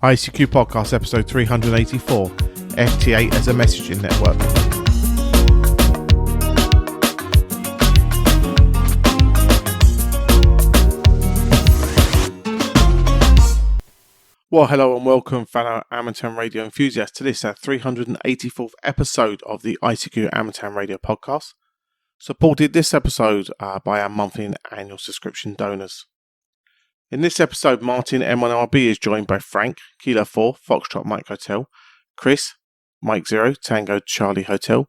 ICQ Podcast episode 384, Ft8 as a messaging network. Well, hello and welcome, fellow Amateur Radio enthusiasts, to this 384th episode of the ICQ Amateur Radio Podcast, supported this episode by our monthly and annual subscription donors. In this episode, Martin M1RB is joined by Frank, Kilo 4, Foxtrot Mike Hotel, Chris, Mike 0, Tango Charlie Hotel,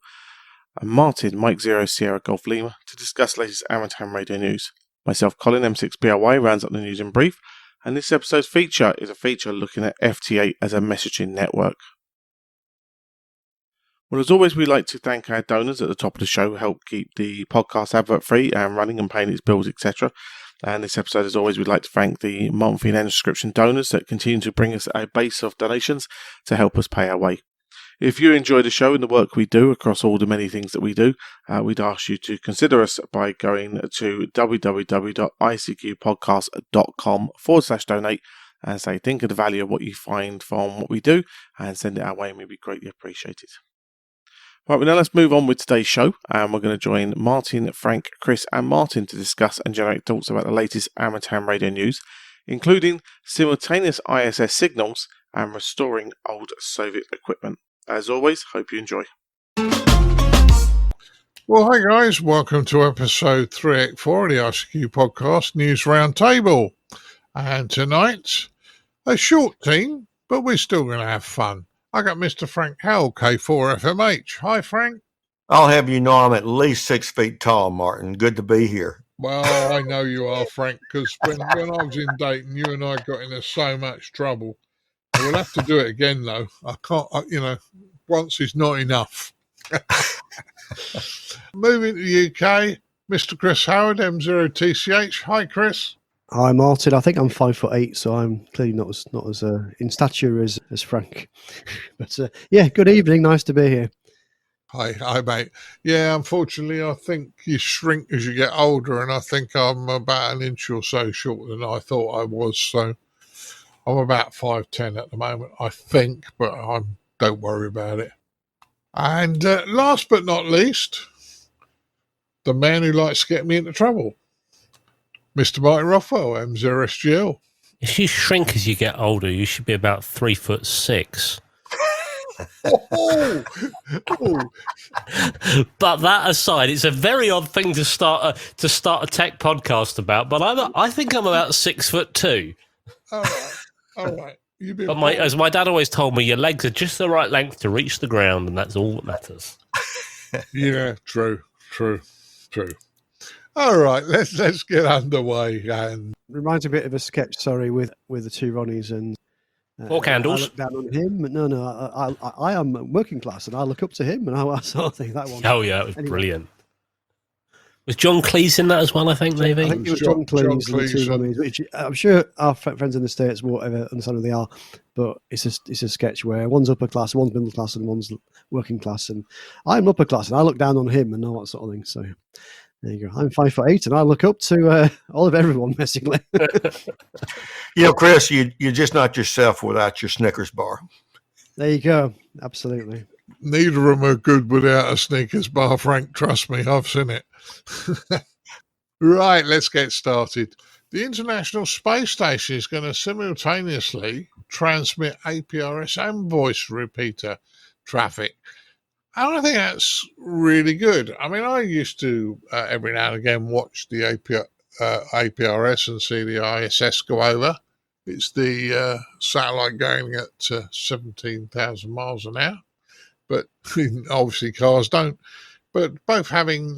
and Martin, Mike 0, Sierra Golf Lima, to discuss latest amateur radio news. Myself, Colin, M6BRY, rounds up the news in brief, and this episode's feature is a feature looking at Ft8 as a messaging network. Well, as always, we'd like to thank our donors at the top of the show who help keep the podcast advert free and running and paying its bills, etc. And this episode, as always, we'd like to thank the monthly and annual subscription donors that continue to bring us a base of donations to help us pay our way. If you enjoy the show and the work we do across all the many things that we do, we'd ask you to consider us by going to www.icqpodcast.com/donate and say, think of the value of what you find from what we do and send it our way, and we'd be greatly appreciated. Right, well, now let's move on with today's show, and we're going to join Martin, Frank, Chris and Martin to discuss and generate thoughts about the latest amateur radio news, including simultaneous ISS signals and restoring old Soviet equipment. As always, hope you enjoy. Well, hi guys, welcome to episode 384 of the ICQ Podcast News Roundtable. And tonight, a short team, but we're still going to have fun. I got Mr. Frank Howell, K4FMH. Hi, Frank. I'll have you know I'm at least 6 feet tall, Martin. Good to be here. Well, I know you are, Frank, because when I was in Dayton, you and I got into so much trouble. We'll have to do it again, though. I can't, once is not enough. Moving to the UK, Mr. Chris Howard, M0TCH. Hi, Chris. Hi, Martin. I think I'm 5'8", so I'm clearly not as in stature as Frank. But yeah, good evening. Nice to be here. Hi, mate. Yeah, unfortunately, I think you shrink as you get older, and I think I'm about an inch or so shorter than I thought I was. So I'm about 5'10" at the moment, I think, but don't worry about it. And last but not least, the man who likes to get me into trouble, Mr. Martin Rothwell, M0SGL. If you shrink as you get older, you should be about 3'6". Oh. But that aside, it's a very odd thing to start a tech podcast about. But I think I'm about 6'2". All right. But as my dad always told me, your legs are just the right length to reach the ground, and that's all that matters. Yeah, true. All right, let's get underway. And Reminds me a bit of a sketch, sorry, with the two Ronnies and Four Candles. I look down on him. No, I am working class, and I look up to him, and I sort of think that one. Oh yeah, it was brilliant. Was John Cleese in that as well? I think maybe. I think it was John Cleese and the two Ronnies, which I'm sure our friends in the States won't ever understand who they are. But it's a sketch where one's upper class, one's middle class, and one's working class, and I'm upper class, and I look down on him, and all that sort of thing. So. There you go. I'm 5'8", and I look up to all of everyone, basically. Chris, you're just not yourself without your Snickers bar. There you go. Absolutely. Neither of them are good without a Snickers bar, Frank. Trust me, I've seen it. Right, let's get started. The International Space Station is going to simultaneously transmit APRS and voice repeater traffic. And I think that's really good. I mean, I used to every now and again watch the APRS and see the ISS go over. It's the satellite going at 17,000 miles an hour, but obviously cars don't. But both running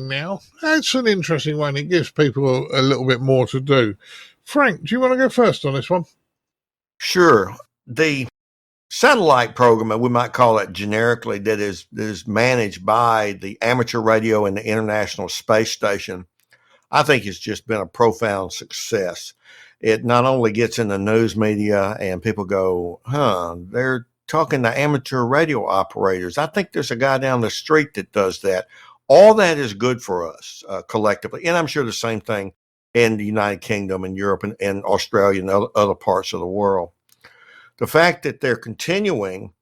now, it's an interesting one. It gives people a little bit more to do. Frank, do you want to go first on this one? Sure. The satellite program, we might call it generically, that is managed by the Amateur Radio and the International Space Station, I think has just been a profound success. It not only gets in the news media and people go, they're talking to amateur radio operators. I think there's a guy down the street that does that. All that is good for us collectively. And I'm sure the same thing in the United Kingdom and Europe and Australia and other parts of the world. the fact that they're continuing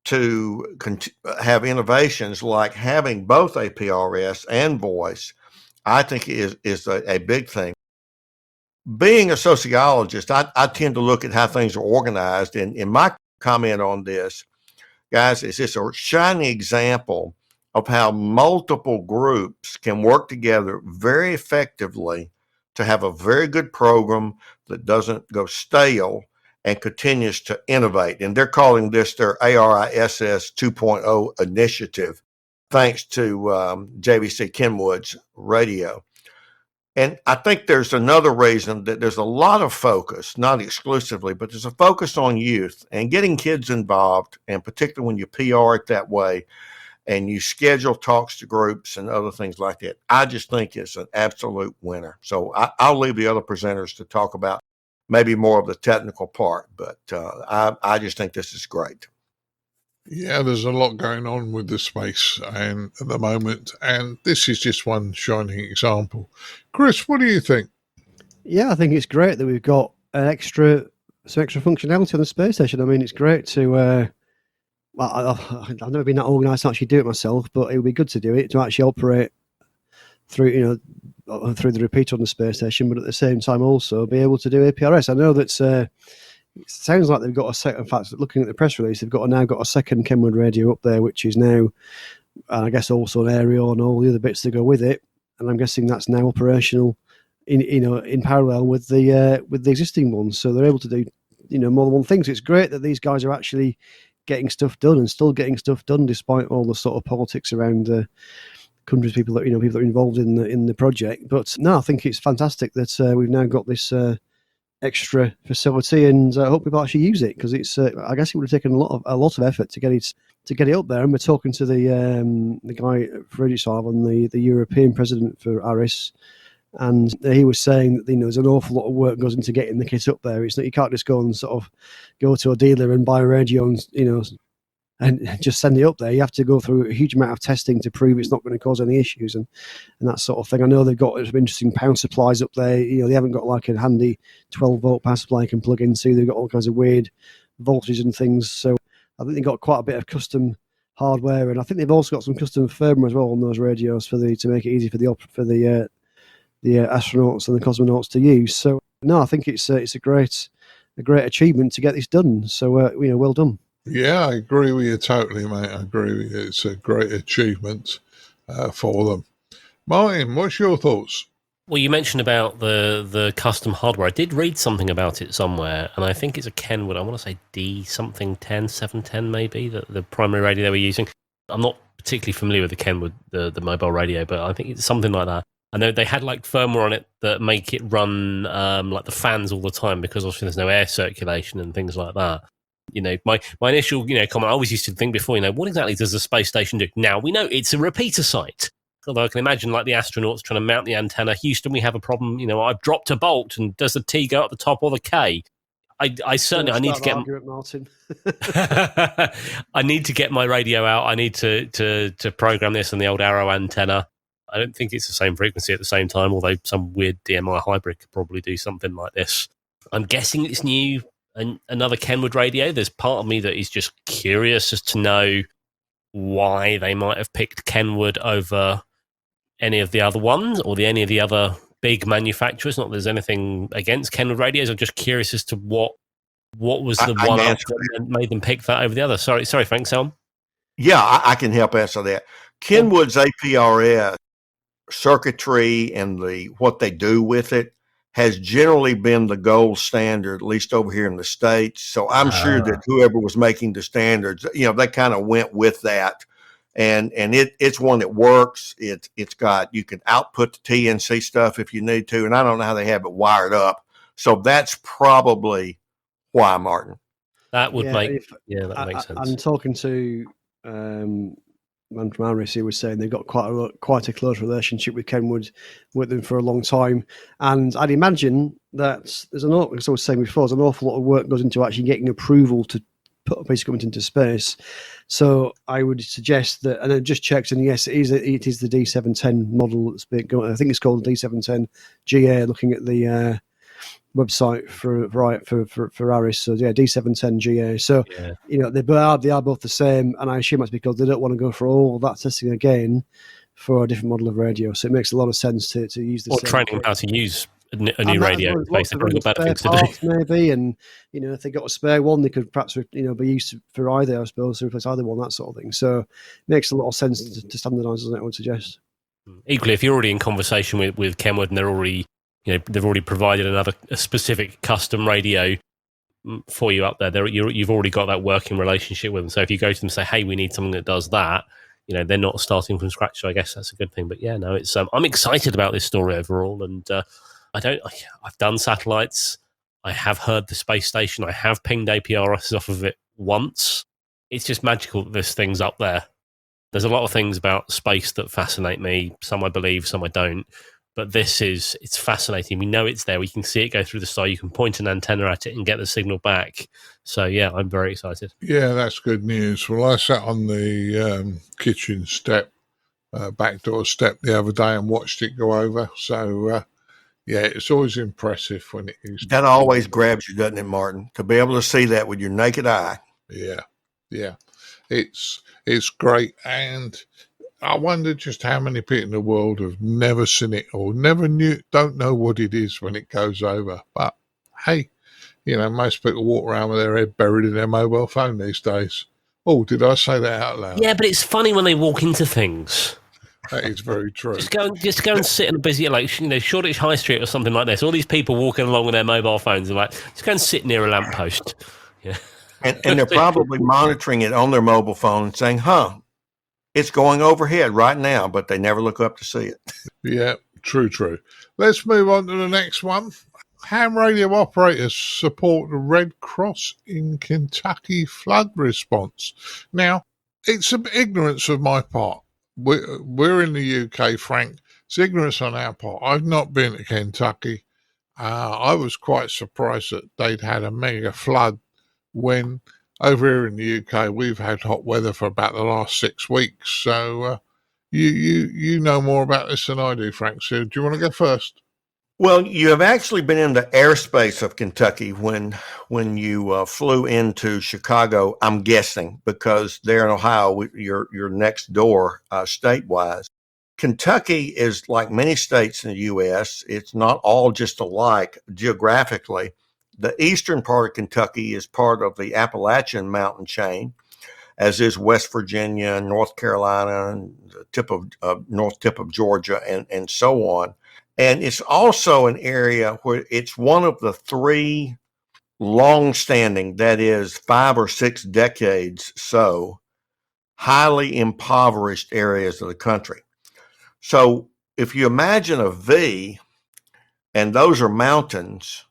to have innovations like having both APRS and voice, I think is a big thing. Being a sociologist, I tend to look at how things are organized. And in my comment on this, guys, is just a shining example of how multiple groups can work together very effectively to have a very good program that doesn't go stale and continues to innovate. And they're calling this their ARISS 2.0 initiative, thanks to JVC Kenwood's radio. And I think there's another reason that there's a lot of focus, not exclusively, but there's a focus on youth and getting kids involved, and particularly when you PR it that way and you schedule talks to groups and other things like that. I just think it's an absolute winner. So I'll leave the other presenters to talk about maybe more of the technical part, but I just think this is great. Yeah, there's a lot going on with the space and at the moment, and this is just one shining example. Chris, what do you think? Yeah, I think it's great that we've got some extra functionality on the space station. I mean, it's great to. I've never been that organised to actually do it myself, but it would be good to do it, to actually operate through the repeater on the space station, but at the same time also be able to do APRS. I know that. It sounds like they've got a second. In fact, looking at the press release, they've now got a second Kenwood radio up there, which is now, and I guess also an aerial and all the other bits that go with it. And I'm guessing that's now operational, in parallel with the existing ones. So they're able to do more than one thing. So it's great that these guys are actually getting stuff done and still getting stuff done despite all the sort of politics around countries, people that are involved in the project. But no, I think it's fantastic that we've now got this. Extra facility, and I hope people actually use it, because it's. I guess it would have taken a lot of effort to get it up there. And we're talking to the guy Ft8 on the European president for ARIS, and he was saying that there's an awful lot of work goes into getting the kit up there. It's not, you can't just go and sort of go to a dealer and buy a radio and just send it up there. You have to go through a huge amount of testing to prove it's not going to cause any issues and that sort of thing. I know they've got some interesting power supplies up there. They haven't got like a handy 12-volt power supply you can plug into. They've got all kinds of weird voltages and things. So I think they've got quite a bit of custom hardware, and I think they've also got some custom firmware as well on those radios to make it easy for the astronauts and the cosmonauts to use. So no, I think it's a great achievement to get this done. So well done. Yeah, I agree with you totally, mate. I agree with you. It's a great achievement for them. Martin, what's your thoughts? Well, you mentioned about the custom hardware. I did read something about it somewhere, and I think it's a Kenwood. I want to say D something 10, 710 maybe, the primary radio they were using. I'm not particularly familiar with the Kenwood, the mobile radio, but I think it's something like that. I know they had like firmware on it that make it run like the fans all the time, because obviously there's no air circulation and things like that. My initial, comment, I always used to think before, what exactly does the space station do? Now we know it's a repeater site. Although I can imagine like the astronauts trying to mount the antenna. Houston, we have a problem. I've dropped a bolt, and does the T go at the top or the K? I certainly, I need to get argument, Martin. I need to get my radio out. I need to program this on the old Arrow antenna. I don't think it's the same frequency at the same time, although some weird DMI hybrid could probably do something like this. I'm guessing it's new. And another Kenwood radio. There's part of me that is just curious as to know why they might have picked Kenwood over any of the other ones or any of the other big manufacturers. Not that there's anything against Kenwood radios. I'm just curious as to what was the one that made them pick that over the other. Sorry, Frank, Sam. Yeah, I can help answer that. Kenwood's APRS circuitry and what they do with it has generally been the gold standard, at least over here in the States. So I'm sure that whoever was making the standards, they kind of went with that. And it's one that works. It's got, you can output the TNC stuff if you need to, and I don't know how they have it wired up. So that's probably why, Martin. That would make sense. I'm talking to man from ARIS, he was saying they've got quite a close relationship with Kenwood, with them for a long time, and I'd imagine that as I was saying before, there's an awful lot of work goes into actually getting approval to put a piece of equipment into space. So I would suggest that, and I just checked, and yes, it is the D710 model that's been going. I think it's called the D710 GA. Looking at the website for ARIS. So yeah, D710GA. So they are both the same, and I assume that's because they don't want to go for all that testing again for a different model of radio. So it makes a lot of sense to use the or same training them how to use a new radio. Lots They've of probably got better spare things to do. parts, maybe, and if they got a spare one, they could perhaps be used for either. I suppose to replace either one, that sort of thing. So it makes a lot of sense to standardise, doesn't it? I would suggest. Equally, if you're already in conversation with Kenwood and they're already, they've already provided a specific custom radio for you up there, you've already got that working relationship with them. So if you go to them and say, "Hey, we need something that does that," they're not starting from scratch. So I guess that's a good thing. But yeah, no, it's I'm excited about this story overall, and I've done satellites. I have heard the space station. I have pinged APRS off of it once. It's just magical that this thing's up there. There's a lot of things about space that fascinate me. Some I believe, some I don't. But it's fascinating. We know it's there. We can see it go through the sky. You can point an antenna at it and get the signal back. So, yeah, I'm very excited. Yeah, that's good news. Well, I sat on the kitchen step, back door step the other day and watched it go over. So, yeah, it's always impressive when it is. That always grabs you, doesn't it, Martin? To be able to see that with your naked eye. Yeah. It's great. And I wonder just how many people in the world have never seen it or don't know what it is when it goes over. But hey, most people walk around with their head buried in their mobile phone these days. Oh, did I say that out loud? Yeah, but it's funny when they walk into things. That is very true. Just go and sit in a busy, Shoreditch High Street or something like this. All these people walking along with their mobile phones are just go and sit near a lamppost. Yeah. And they're probably monitoring it on their mobile phone and saying, it's going overhead right now, but they never look up to see it. Yeah, true. Let's move on to the next one. Ham radio operators support the Red Cross in Kentucky flood response. Now, it's some ignorance of my part. We're in the UK, Frank. It's ignorance on our part. I've not been to Kentucky. I was quite surprised that they'd had a mega flood when over here in the UK we've had hot weather for about the last 6 weeks. So you know more about this than I do, Frank. So do you want to go first? Well, you have actually been in the airspace of Kentucky when you flew into Chicago, I'm guessing, because there in Ohio, you're next door state-wise. Kentucky is like many states in the U.S. It's not all just alike geographically. The eastern part of Kentucky is part of the Appalachian mountain chain, as is West Virginia, North Carolina, and the north tip of Georgia, and so on. And it's also an area where it's one of the three long-standing, that is 5 or 6 decades highly impoverished areas of the country. So if you imagine a V, and those are mountains,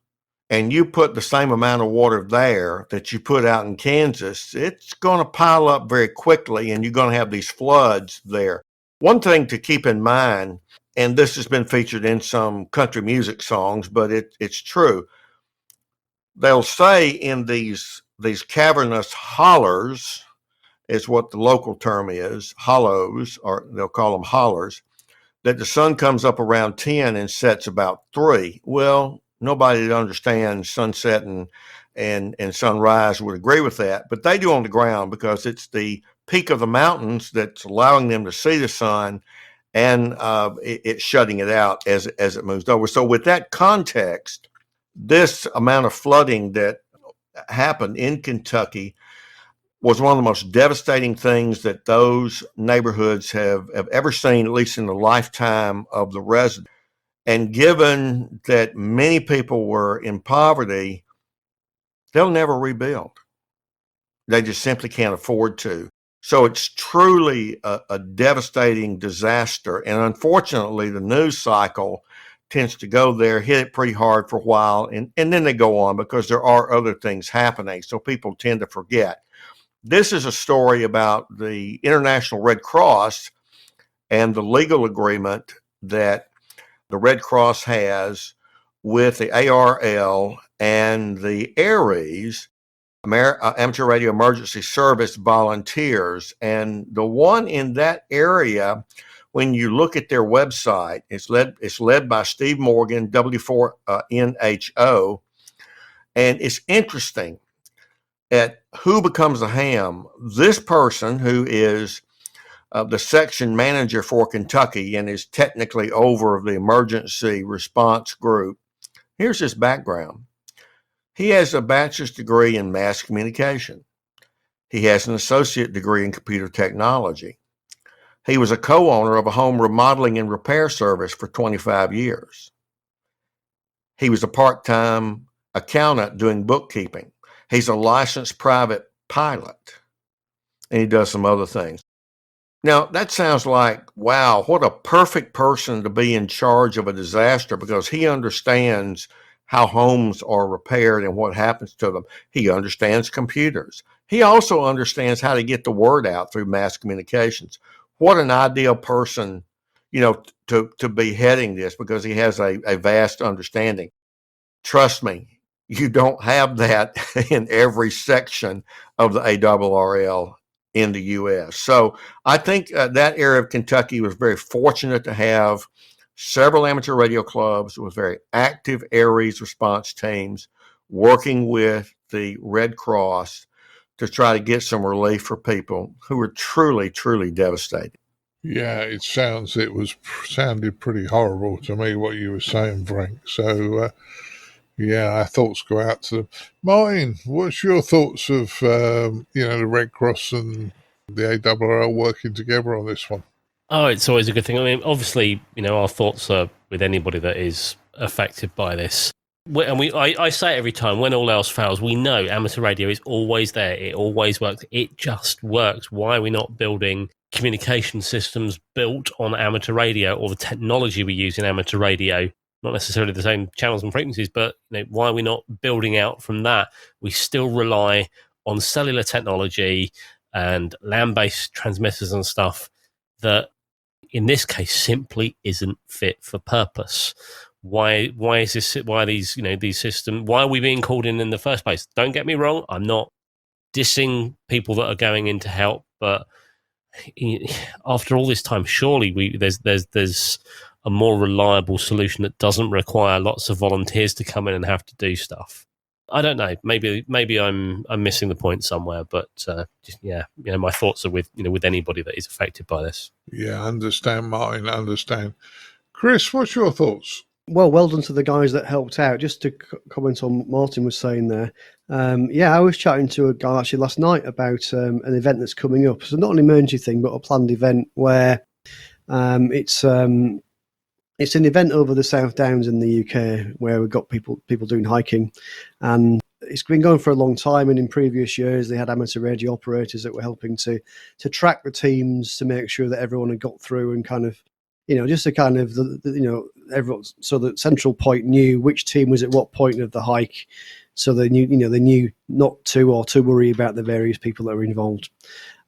and you put the same amount of water there that you put out in Kansas, it's going to pile up very quickly, and you're going to have these floods there. One thing to keep in mind, and this has been featured in some country music songs, but it's true. They'll say in these cavernous hollers, is what the local term is, hollows, or they'll call them hollers, that the sun comes up around 10 and sets about 3. Well, nobody that understands sunset and sunrise would agree with that, but they do on the ground because it's the peak of the mountains that's allowing them to see the sun, and it's shutting it out as it moves over. So with that context, this amount of flooding that happened in Kentucky was one of the most devastating things that those neighborhoods have ever seen, at least in the lifetime of the resident. And given that many people were in poverty, they'll never rebuild. They just simply can't afford to. So it's truly a devastating disaster. And unfortunately, the news cycle tends to go there, hit it pretty hard for a while, and then they go on because there are other things happening. So people tend to forget. This is a story about the International Red Cross and the legal agreement that the Red Cross has with the ARL and the ARUMS, Amateur Radio Emergency Service volunteers. And the one in that area when you look at their website, it's led by Steve Morgan, W4NHO, and it's interesting at who becomes a ham. This person, who is the section manager for Kentucky and is technically over the emergency response group, here's his background. He has a bachelor's degree in mass communication. He has an associate degree in computer technology. He was a co-owner of a home remodeling and repair service for 25 years. He was a part-time accountant doing bookkeeping. He's a licensed private pilot, and he does some other things. Now, that sounds like, wow, what a perfect person to be in charge of a disaster, because he understands how homes are repaired and what happens to them. He understands computers. He also understands how to get the word out through mass communications. What an ideal person, to be heading this, because he has a vast understanding. Trust me, you don't have that in every section of the ARRL in the U.S. So I think that area of Kentucky was very fortunate to have several amateur radio clubs with very active ARES response teams working with the Red Cross to try to get some relief for people who were truly, truly devastated. Yeah, it sounded pretty horrible to me, what you were saying, Frank. So, our thoughts go out to them. Martin, what's your thoughts of, the Red Cross and the ARRL working together on this one? Oh, it's always a good thing. I mean, obviously, our thoughts are with anybody that is affected by this. I say it every time, when all else fails, we know amateur radio is always there. It always works. It just works. Why are we not building communication systems built on amateur radio, or the technology we use in amateur radio? Not necessarily the same channels and frequencies, but why are we not building out from that? We still rely on cellular technology and land-based transmitters and stuff that, in this case, simply isn't fit for purpose. Why is this? Why are these systems? Why are we being called in the first place? Don't get me wrong. I'm not dissing people that are going in to help, but after all this time, surely there's a more reliable solution that doesn't require lots of volunteers to come in and have to do stuff. I don't know. Maybe I'm missing the point somewhere, but my thoughts are with anybody that is affected by this. Yeah, understand, Martin. Understand. Chris, what's your thoughts? Well done to the guys that helped out. Just to comment on what Martin was saying there. I was chatting to a guy actually last night about an event that's coming up. So not an emergency thing, but a planned event where it's an event over the South Downs in the UK where we've got people doing hiking, and it's been going for a long time. And in previous years, they had amateur radio operators that were helping to track the teams to make sure that everyone had got through, and kind of, just to kind of, everyone, so that central point knew which team was at what point of the hike, so they knew not to worry about the various people that were involved.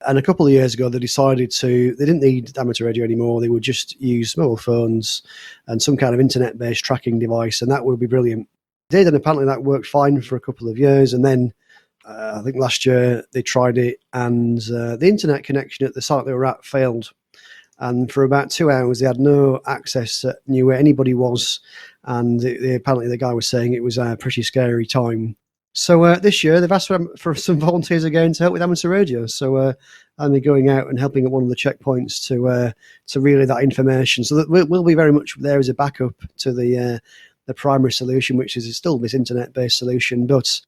And a couple of years ago, they decided they didn't need amateur radio anymore. They would just use mobile phones and some kind of internet-based tracking device, and that would be brilliant. They did, and apparently that worked fine for a couple of years. And then I think last year they tried it, and the internet connection at the site they were at failed. And for about 2 hours, they had no access, knew where anybody was. And apparently the guy was saying it was a pretty scary time. So this year, they've asked for some volunteers again to help with amateur radio. So and they're going out and helping at one of the checkpoints to relay that information. So that we'll be very much there as a backup to the primary solution, which is still this internet-based solution. But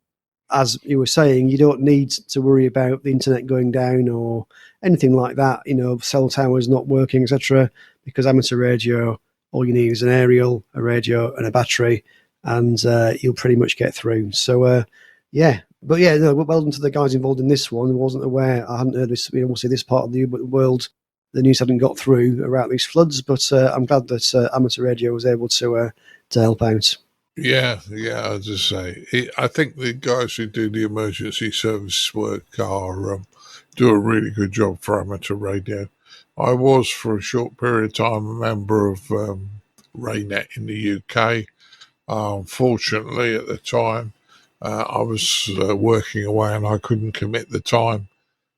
as you were saying, you don't need to worry about the internet going down or anything like that, cell towers not working, etc. Because amateur radio, all you need is an aerial, a radio, and a battery, and you'll pretty much get through. So, well done to the guys involved in this one. I wasn't aware. I hadn't heard this. Obviously, this part of the world, the news hadn't got through about these floods, but I'm glad that amateur radio was able to help out. Yeah, I'll just say, I think the guys who do the emergency service work do a really good job for amateur radio. I was, for a short period of time, a member of RayNet in the UK. Unfortunately, at the time, I was working away and I couldn't commit the time.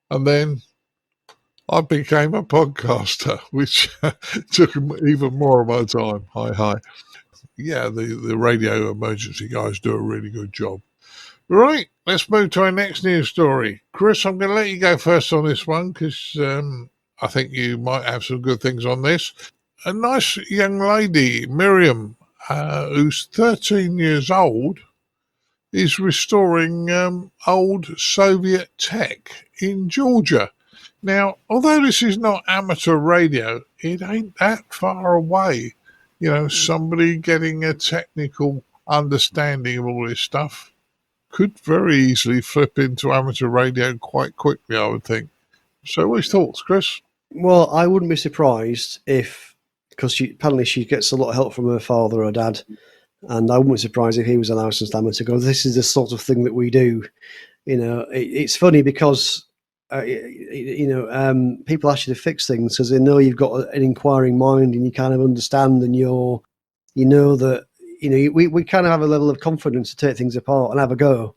And then I became a podcaster, which took even more of my time. Hi. Yeah, the radio emergency guys do a really good job. Right, let's move to our next news story. Chris, I'm going to let you go first on this one because I think you might have some good things on this. A nice young lady, Miriam, who's 13 years old, is restoring old Soviet tech in Georgia. Now, although this is not amateur radio, it ain't that far away. You know, somebody getting a technical understanding of all this stuff could very easily flip into amateur radio quite quickly, I would think. So what's your thoughts, Chris? Well, I wouldn't be surprised if, because apparently she gets a lot of help from her father or dad, and I wouldn't be surprised if he was a licensed amateur. Go, this is the sort of thing that we do. You know, it's funny because people ask you to fix things because they know you've got an inquiring mind and you kind of understand, and we kind of have a level of confidence to take things apart and have a go.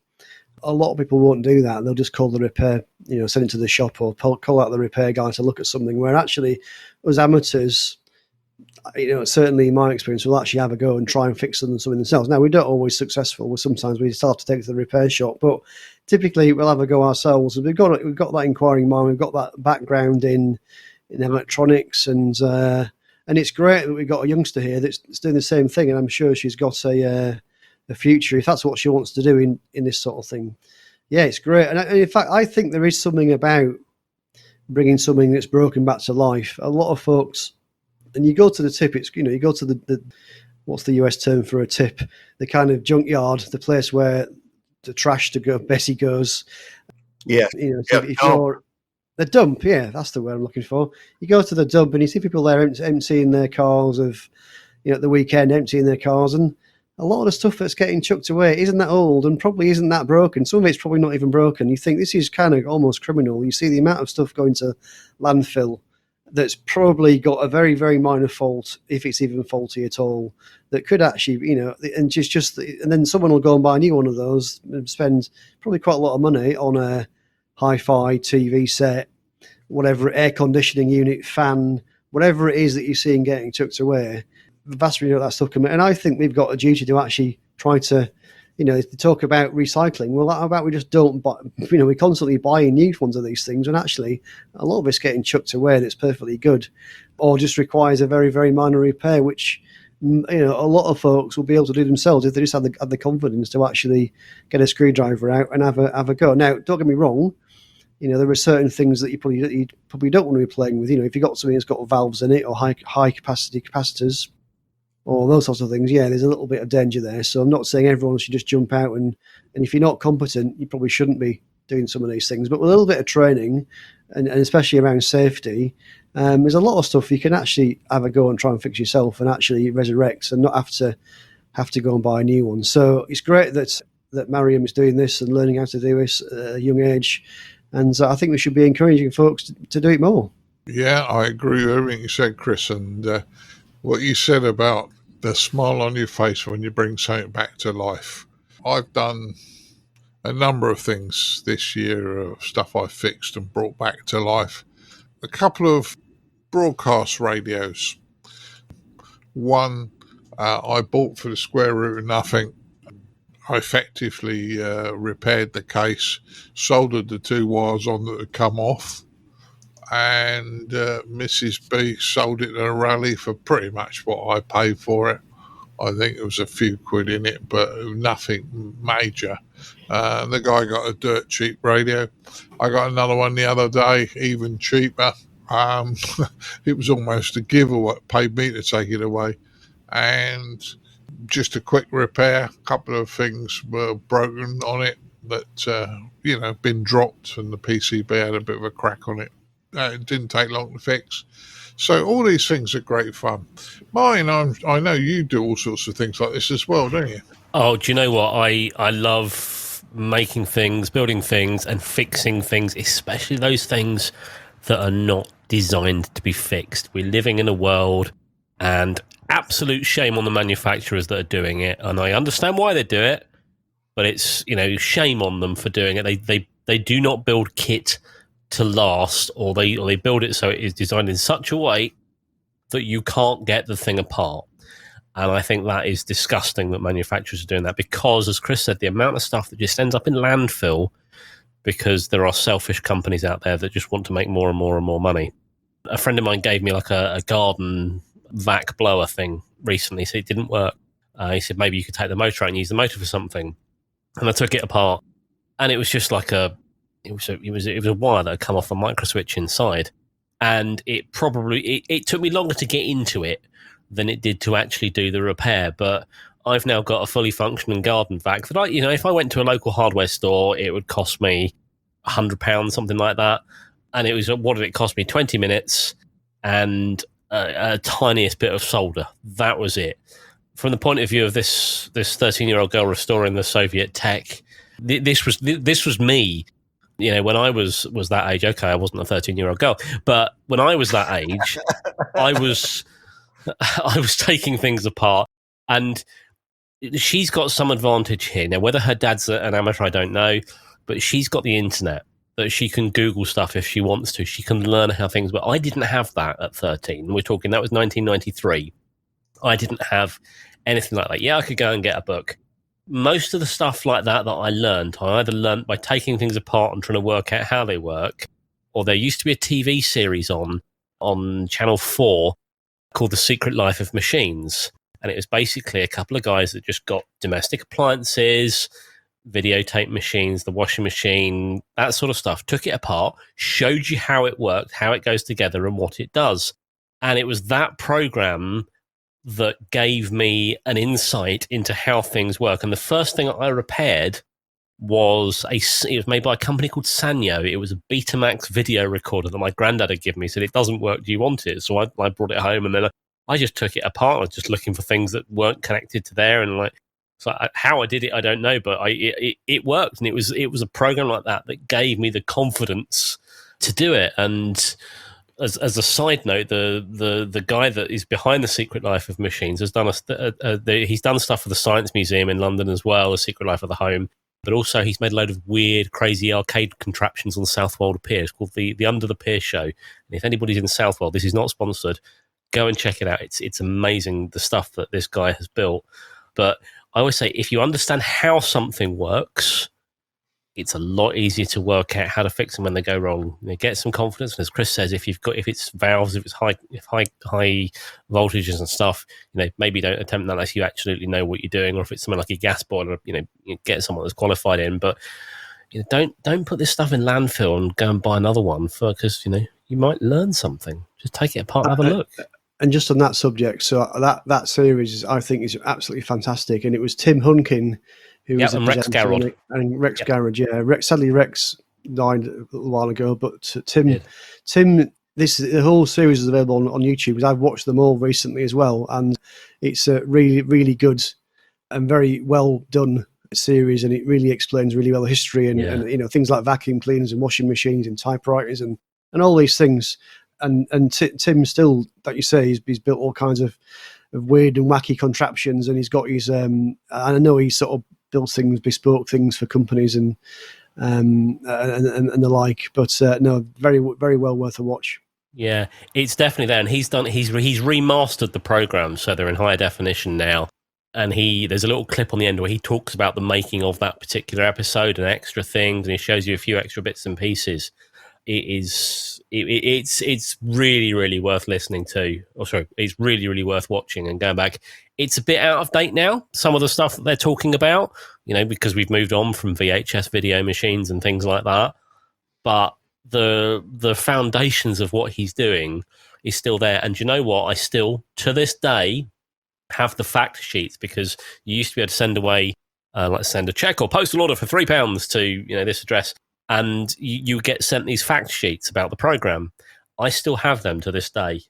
A lot of people won't do that. They'll just call the repair, send it to the shop or call out the repair guy to look at something, where actually as amateurs, certainly in my experience, we'll actually have a go and try and fix something themselves. Now, we don't always successful. Sometimes we start to take it to the repair shop, but typically we'll have a go ourselves. And we've got that inquiring mind. We've got that background in electronics, and it's great that we've got a youngster here that's doing the same thing. And I'm sure she's got a future if that's what she wants to do in this sort of thing. Yeah, it's great. And in fact, I think there is something about bringing something that's broken back to life. A lot of folks. And you go to the tip, you go to the what's the US term for a tip? The kind of junkyard, the place where the trash to go, Bessie goes. Yeah. If you're the dump, yeah, that's the word I'm looking for. You go to the dump and you see people there emptying their cars at the weekend, emptying their cars, and a lot of the stuff that's getting chucked away isn't that old and probably isn't that broken. Some of it's probably not even broken. You think this is kind of almost criminal. You see the amount of stuff going to landfill that's probably got a very, very minor fault, if it's even faulty at all, that could actually, and then someone will go and buy a new one of those and spend probably quite a lot of money on a hi-fi TV set, whatever, air conditioning unit, fan, whatever it is that you're seeing getting chucked away. The vast majority of that stuff coming. And I think we've got a duty to actually try to, to talk about recycling. Well, how about we just don't buy, we constantly buying new ones of these things, and actually a lot of it's getting chucked away and it's perfectly good, or just requires a very, very minor repair, which, a lot of folks will be able to do themselves if they just had the confidence to actually get a screwdriver out and have a go. Now, don't get me wrong, there are certain things that you probably don't want to be playing with. If you've got something that's got valves in it or high capacity capacitors, or those sorts of things, yeah, there's a little bit of danger there. So I'm not saying everyone should just jump out, and if you're not competent, you probably shouldn't be doing some of these things. But with a little bit of training, and especially around safety, there's a lot of stuff you can actually have a go and try and fix yourself and actually resurrect, and not have to go and buy a new one. So it's great that Mariam is doing this and learning how to do this at a young age, and I think we should be encouraging folks to do it more. Yeah, I agree with everything you said, Chris, and what you said about the smile on your face when you bring something back to life. I've done a number of things this year of stuff I fixed and brought back to life. A couple of broadcast radios. One I bought for the square root of nothing. I effectively repaired the case, soldered the two wires on that had come off, and Mrs. B sold it at a rally for pretty much what I paid for it. I think it was a few quid in it, but nothing major. The guy got a dirt cheap radio. I got another one the other day, even cheaper. It was almost a giveaway, paid me to take it away. And just a quick repair. A couple of things were broken on it that, been dropped, and the PCB had a bit of a crack on it. It didn't take long to fix. So all these things are great fun. Mine, I know you do all sorts of things like this as well, don't you? Oh, do you know what? I love making things, building things, and fixing things, especially those things that are not designed to be fixed. We're living in a world, and absolute shame on the manufacturers that are doing it. And I understand why they do it, but it's, shame on them for doing it. They do not build kit to last, or they build it so it is designed in such a way that you can't get the thing apart. And I think that is disgusting that manufacturers are doing that, because, as Chris said, the amount of stuff that just ends up in landfill because there are selfish companies out there that just want to make more and more and more money. A friend of mine gave me like a garden vac blower thing recently, so it didn't work. He said maybe you could take the motor out and use the motor for something. And I took it apart, and it was just like it was a wire that had come off a micro switch inside, and it took me longer to get into it than it did to actually do the repair. But I've now got a fully functioning garden vac that if I went to a local hardware store, it would cost me £100, something like that. And it was, what did it cost me? 20 minutes and a tiniest bit of solder. That was it. From the point of view of this 13-year-old girl restoring the Soviet tech, this was me. When I was that age. Okay, I wasn't a 13-year-old girl, but when I was that age, I was taking things apart, and she's got some advantage here. Now, whether her dad's an amateur, I don't know, but she's got the internet that she can Google stuff if she wants to. She can learn how things work. I didn't have that at 13. We're talking, that was 1993. I didn't have anything like that. Yeah, I could go and get a book. Most of the stuff like that I learned, I either learned by taking things apart and trying to work out how they work, or there used to be a TV series on Channel 4 called The Secret Life of Machines. And it was basically a couple of guys that just got domestic appliances, videotape machines, the washing machine, that sort of stuff, took it apart, showed you how it worked, how it goes together and what it does. And it was that program that gave me an insight into how things work. And the first thing I repaired was it was made by a company called Sanyo. It was a Betamax video recorder that my granddad had given me. He said, "It doesn't work. Do you want it?" So I brought it home, and then I just took it apart. I was just looking for things that weren't connected to there, and how I did it, I don't know, but it worked, and it was a program like that gave me the confidence to do it. And as a side note, the guy that is behind The Secret Life of Machines has done he's done stuff for the Science Museum in London as well, The Secret Life of the Home, but also he's made a load of weird, crazy arcade contraptions on Southwold Pier. It's called the Under the Pier Show. And if anybody's in Southwold, this is not sponsored, go and check it out. It's amazing, the stuff that this guy has built. But I always say, if you understand how something works, it's a lot easier to work out how to fix them when they go wrong. Get some confidence. And as Chris says, if it's valves, if it's high voltages and stuff, maybe don't attempt that unless you absolutely know what you're doing. Or if it's something like a gas boiler, get someone that's qualified in. But don't put this stuff in landfill and go and buy another one, because you might learn something. Just take it apart and have a look. And just on that subject, so that series I think is absolutely fantastic. And it was Tim Hunkin who was and Rex Garrod. And Rex Garrod, yeah. Sadly, Rex died a little while ago, but Tim, the whole series is available on YouTube, because I've watched them all recently as well, and it's a really, really good and very well done series, and it really explains really well the history and things like vacuum cleaners and washing machines and typewriters and all these things. And Tim still, like you say, he's built all kinds of weird and wacky contraptions, and he's got his I know he sort of builds things, bespoke things for companies and the like. But no, very, very well worth a watch. Yeah, it's definitely there, and he's remastered the program so they're in higher definition now. And there's a little clip on the end where he talks about the making of that particular episode and extra things, and he shows you a few extra bits and pieces. It's really, really worth listening to. It's really, really worth watching and going back. It's a bit out of date now, some of the stuff that they're talking about, because we've moved on from VHS video machines and things like that. But the foundations of what he's doing is still there. And you know what? I still, to this day, have the fact sheets, because you used to be able to send away, send a check or postal order for £3 to this address. And you get sent these fact sheets about the program. I still have them to this day,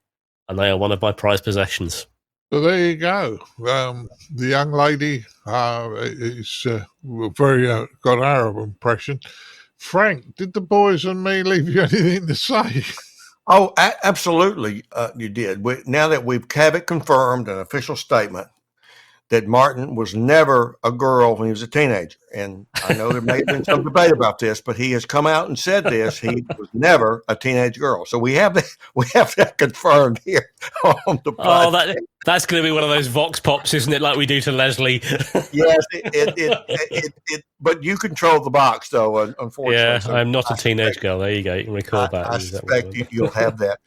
and they are one of my prized possessions. So there you go. The young lady is very got Arab impression. Frank, did the boys and me leave you anything to say? Oh, absolutely, you did. Now that we've have it confirmed, an official statement, that Martin was never a girl when he was a teenager. And I know there may have been some debate about this, but he has come out and said this. He was never a teenage girl. So we have that confirmed here on the podcast. That's going to be one of those vox pops, isn't it? Like we do to Leslie. Yes, but you control the box, though, unfortunately. Yeah, so I'm not a teenage girl. There you go. You can record that. I suspect you'll have that.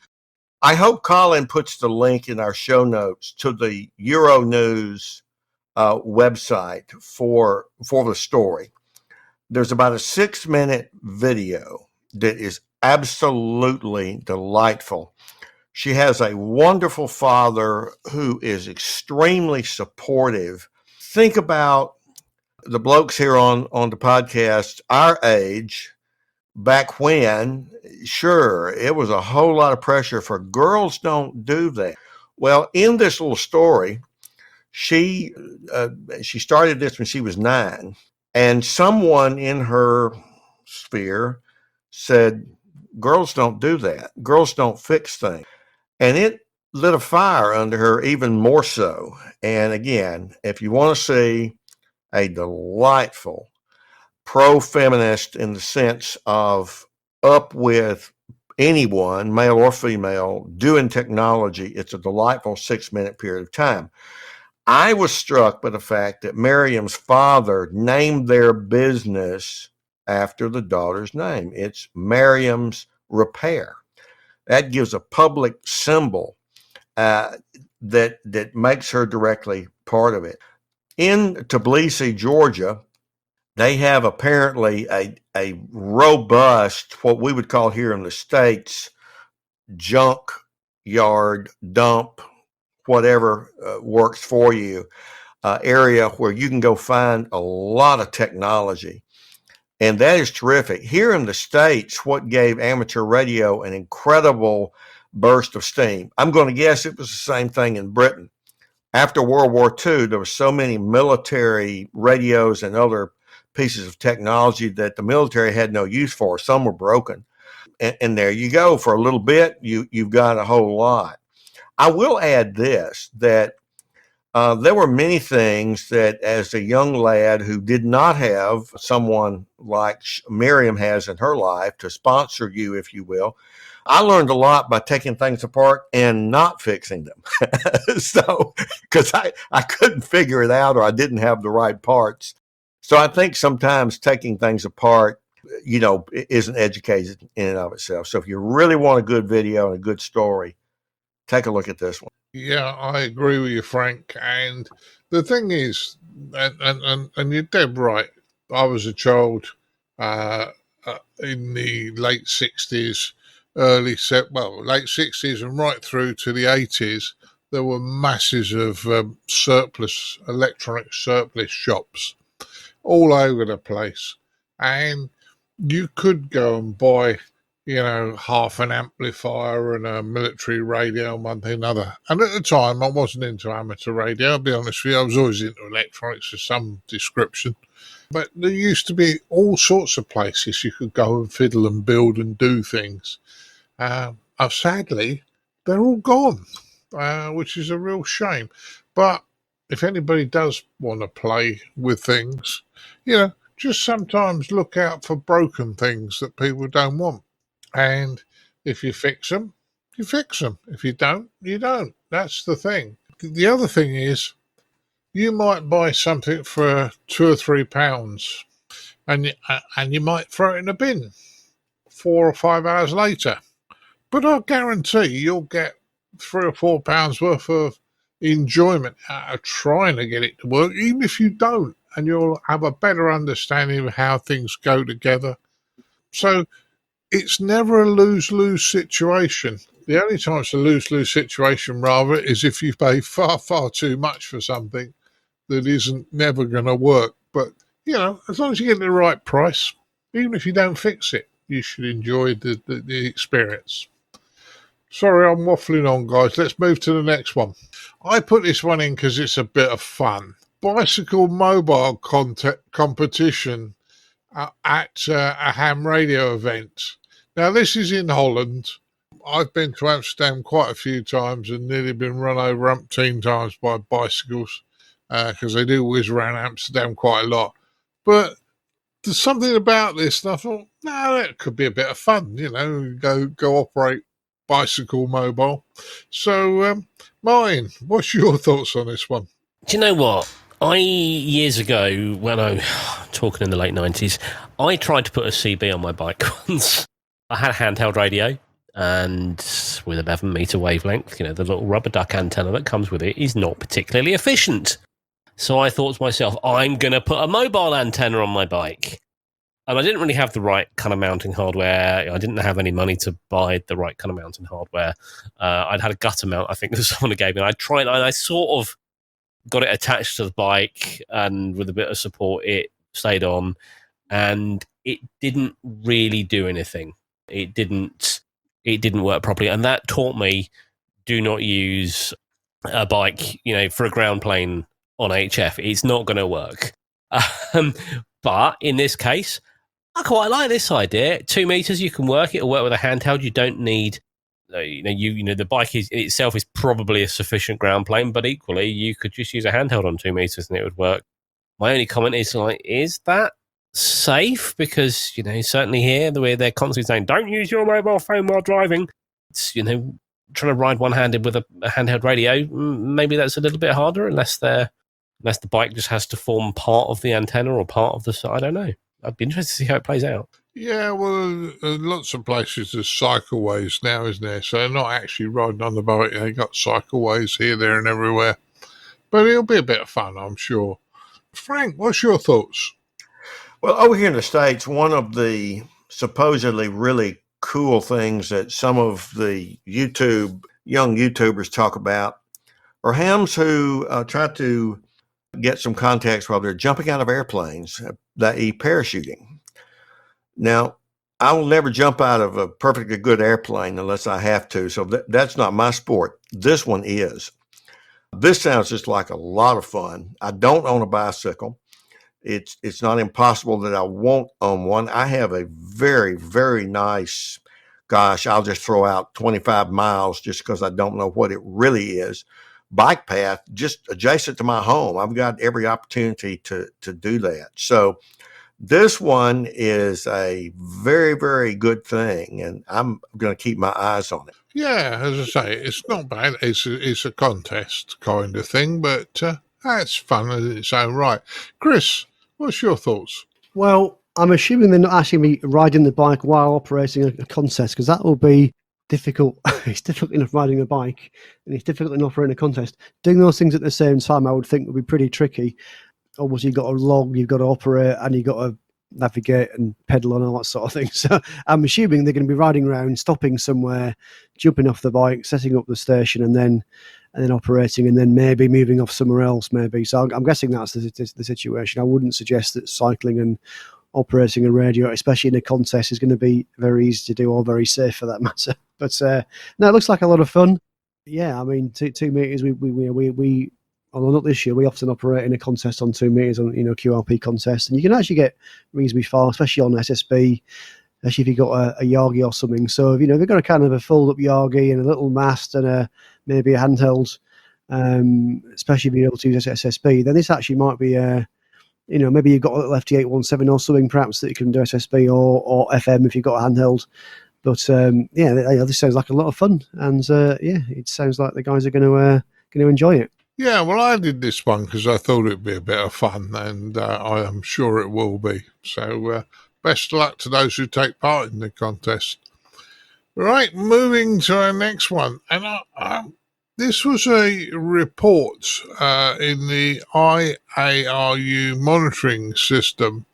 I hope Colin puts the link in our show notes to the Euronews website for the story. There's about a 6-minute video that is absolutely delightful. She has a wonderful father who is extremely supportive. Think about the blokes here on the podcast, our age, back when, sure, it was a whole lot of pressure for girls don't do that. Well, in this little story, she started this when she was 9, and someone in her sphere said, girls don't do that. Girls don't fix things. And it lit a fire under her even more so. And again, if you want to see a delightful pro-feminist in the sense of up with anyone, male or female, doing technology, it's a delightful 6-minute period of time. I was struck by the fact that Miriam's father named their business after the daughter's name. It's Miriam's Repair. That gives a public symbol that makes her directly part of it. In Tbilisi, Georgia, they have apparently a robust, what we would call here in the States, junk yard, dump, whatever works for you, area where you can go find a lot of technology. And that is terrific. Here in the States, what gave amateur radio an incredible burst of steam, I'm going to guess it was the same thing in Britain. After World War II, there were so many military radios and other pieces of technology that the military had no use for. Some were broken. And there you go. For a little bit, you've got a whole lot. I will add this, that there were many things that as a young lad who did not have someone like Miriam has in her life to sponsor you, if you will, I learned a lot by taking things apart and not fixing them. So, because I couldn't figure it out or I didn't have the right parts. So I think sometimes taking things apart, isn't educated in and of itself. So if you really want a good video and a good story, take a look at this one. Yeah, I agree with you, Frank. And the thing is, and you're dead right. I was a child in the late 60s, late 60s and right through to the 80s. There were masses of electronic surplus shops all over the place. And you could go and buy half an amplifier and a military radio and one thing another. And at the time, I wasn't into amateur radio. I'll be honest with you, I was always into electronics of some description. But there used to be all sorts of places you could go and fiddle and build and do things. Sadly, they're all gone, which is a real shame. But if anybody does want to play with things, just sometimes look out for broken things that people don't want. And if you fix them, you fix them. If you don't, you don't. That's the thing. The other thing is, you might buy something for £2 or £3, and you might throw it in a bin 4 or 5 hours later. But I guarantee you'll get £3 or £4 worth of enjoyment out of trying to get it to work, even if you don't, and you'll have a better understanding of how things go together. So it's never a lose-lose situation. The only time it's a lose-lose situation, rather, is if you pay far, far too much for something that isn't never going to work. But, as long as you get the right price, even if you don't fix it, you should enjoy the experience. Sorry, I'm waffling on, guys. Let's move to the next one. I put this one in because it's a bit of fun. Bicycle mobile competition at a ham radio event. Now, this is in Holland. I've been to Amsterdam quite a few times and nearly been run over umpteen times by bicycles. because they do whiz around Amsterdam quite a lot. But there's something about this, and I thought, no, that could be a bit of fun, go operate bicycle mobile. So, Martin, what's your thoughts on this one? Do you know what? Years ago, when I talking in the late 90s, I tried to put a CB on my bike once. I had a handheld radio, and with 11 meter wavelength, the little rubber duck antenna that comes with it is not particularly efficient. So I thought to myself, I'm going to put a mobile antenna on my bike. And I didn't really have the right kind of mounting hardware. I didn't have any money to buy the right kind of mounting hardware. I'd had a gutter mount, I think, that someone gave me. And I tried, and I sort of got it attached to the bike, and with a bit of support, it stayed on. And it didn't really do anything. It didn't work properly. And that taught me, do not use a bike, for a ground plane on HF. It's not going to work. But in this case, I quite like this idea. 2 meters, you can work. It'll work with a handheld. You don't need, the bike itself is probably a sufficient ground plane, but equally, you could just use a handheld on 2 meters and it would work. My only comment is is that safe? Because certainly here, the way they're constantly saying, don't use your mobile phone while driving. It's trying to ride one-handed with a handheld radio. Maybe that's a little bit harder, unless the bike just has to form part of the antenna or part of the. I don't know. I'd be interested to see how it plays out. Yeah, well, lots of places there's cycleways now, isn't there? So they're not actually riding on the bike. They got cycleways here, there, and everywhere. But it'll be a bit of fun, I'm sure. Frank, what's your thoughts? Well, over here in the States, one of the supposedly really cool things that some of the young YouTubers talk about are hams who try to get some contacts while they're jumping out of airplanes, i.e. parachuting. Now, I will never jump out of a perfectly good airplane unless I have to, so that's not my sport. This one is. This sounds just like a lot of fun. I don't own a bicycle. It's not impossible that I won't own one. I have a very, very nice, I'll just throw out 25 miles just because I don't know what it really is, bike path just adjacent to my home. I've got every opportunity to do that. So this one is a very, very good thing, and I'm going to keep my eyes on it. Yeah, as I say, it's not bad. It's a contest kind of thing, but that's fun in its own right. Chris, what's your thoughts? Well, I'm assuming they're not actually me riding the bike while operating a contest, because that will be difficult. It's difficult enough riding a bike, and it's difficult enough running a contest. Doing those things at the same time, I would think, would be pretty tricky. Obviously, you've got to log, you've got to operate, and you've got to navigate and pedal and all that sort of thing. So I'm assuming they're going to be riding around, stopping somewhere, jumping off the bike, setting up the station, and then operating, and then maybe moving off somewhere else. Maybe. So I'm guessing that's the situation. I wouldn't suggest that cycling and operating a radio, especially in a contest, is going to be very easy to do or very safe for that matter. But no, it looks like a lot of fun. Yeah, I mean, 2 meters. We although not this year, we often operate in a contest on 2 meters on QRP contest, and you can actually get reasonably far, especially on SSB, especially if you've got a Yagi or something. So if you've got a kind of a fold up Yagi and a little mast and maybe a handheld, especially if you're able to use SSB, then this actually might be maybe you've got a little Ft8 or something perhaps that you can do SSB or FM if you've got a handheld. But this sounds like a lot of fun, and it sounds like the guys are going to enjoy it. Yeah, well, I did this one because I thought it'd be a bit of fun, and I am sure it will be. So best of luck to those who take part in the contest. Right, moving to our next one. And this was a report in the IARU monitoring system,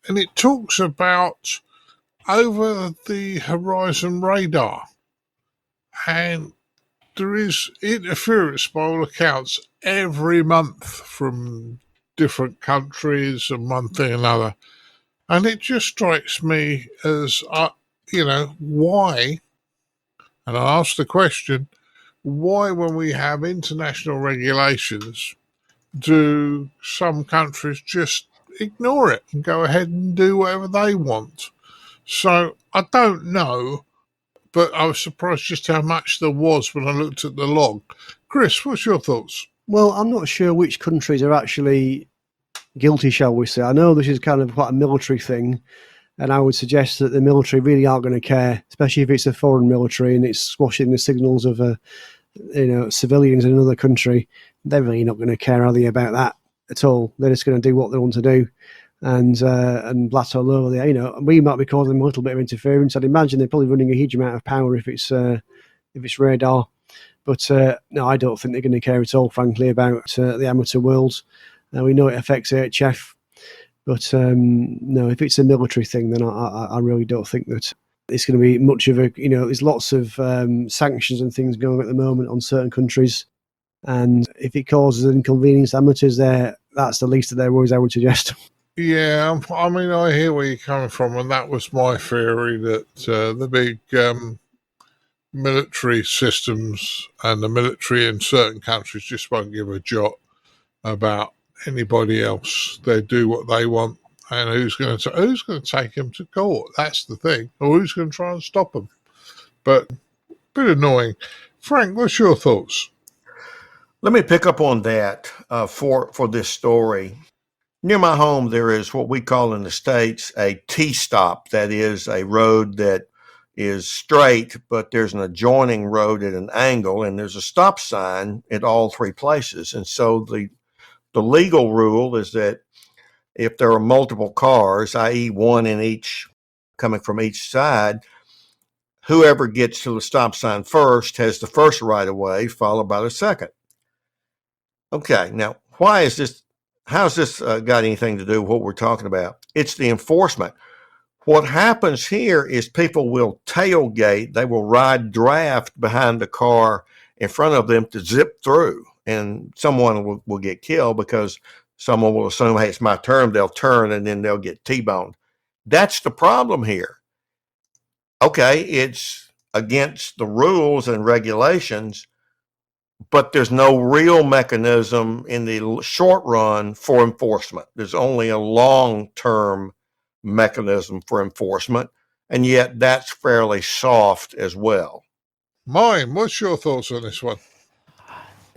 and it talks about over the horizon radar. And there is interference by all accounts every month from different countries and one thing or another. And it just strikes me as, why, and I ask the question, why when we have international regulations, do some countries just ignore it and go ahead and do whatever they want? So I don't know. But I was surprised just how much there was when I looked at the log. Chris, what's your thoughts? Well, I'm not sure which countries are actually guilty, shall we say. I know this is kind of quite a military thing, and I would suggest that the military really aren't going to care, especially if it's a foreign military and it's squashing the signals of civilians in another country. They're really not going to care, are they, about that at all? They're just going to do what they want to do and blast all over there. We might be causing them a little bit of interference. I'd imagine they're probably running a huge amount of power if it's radar. But no, I don't think they're going to care at all, frankly, about the amateur world. We know it affects HF, but no, if it's a military thing, then I really don't think that it's going to be much of a, there's lots of sanctions and things going at the moment on certain countries. And if it causes inconvenience to amateurs there, that's the least of their worries, I would suggest. Yeah, I mean, I hear where you're coming from, and that was my theory, that the big military systems and the military in certain countries just won't give a jot about anybody else. They do what they want, and who's going to take them to court? That's the thing. Or who's going to try and stop them? But a bit annoying. Frank, what's your thoughts? Let me pick up on that for this story. Near my home, there is what we call in the States a T-stop. That is a road that is straight, but there's an adjoining road at an angle, and there's a stop sign at all three places. And so the legal rule is that if there are multiple cars, i.e. one in each coming from each side, whoever gets to the stop sign first has the first right of way, followed by the second. Okay, now why is this? How's this got anything to do with what we're talking about? It's the enforcement. What happens here is people will tailgate. They will ride draft behind the car in front of them to zip through, and someone will get killed because someone will assume, hey, it's my turn. They'll turn, and then they'll get T-boned. That's the problem here. Okay, it's against the rules and regulations, but there's no real mechanism in the short run for enforcement. There's only a long-term mechanism for enforcement, and yet that's fairly soft as well. Mine, what's your thoughts on this one?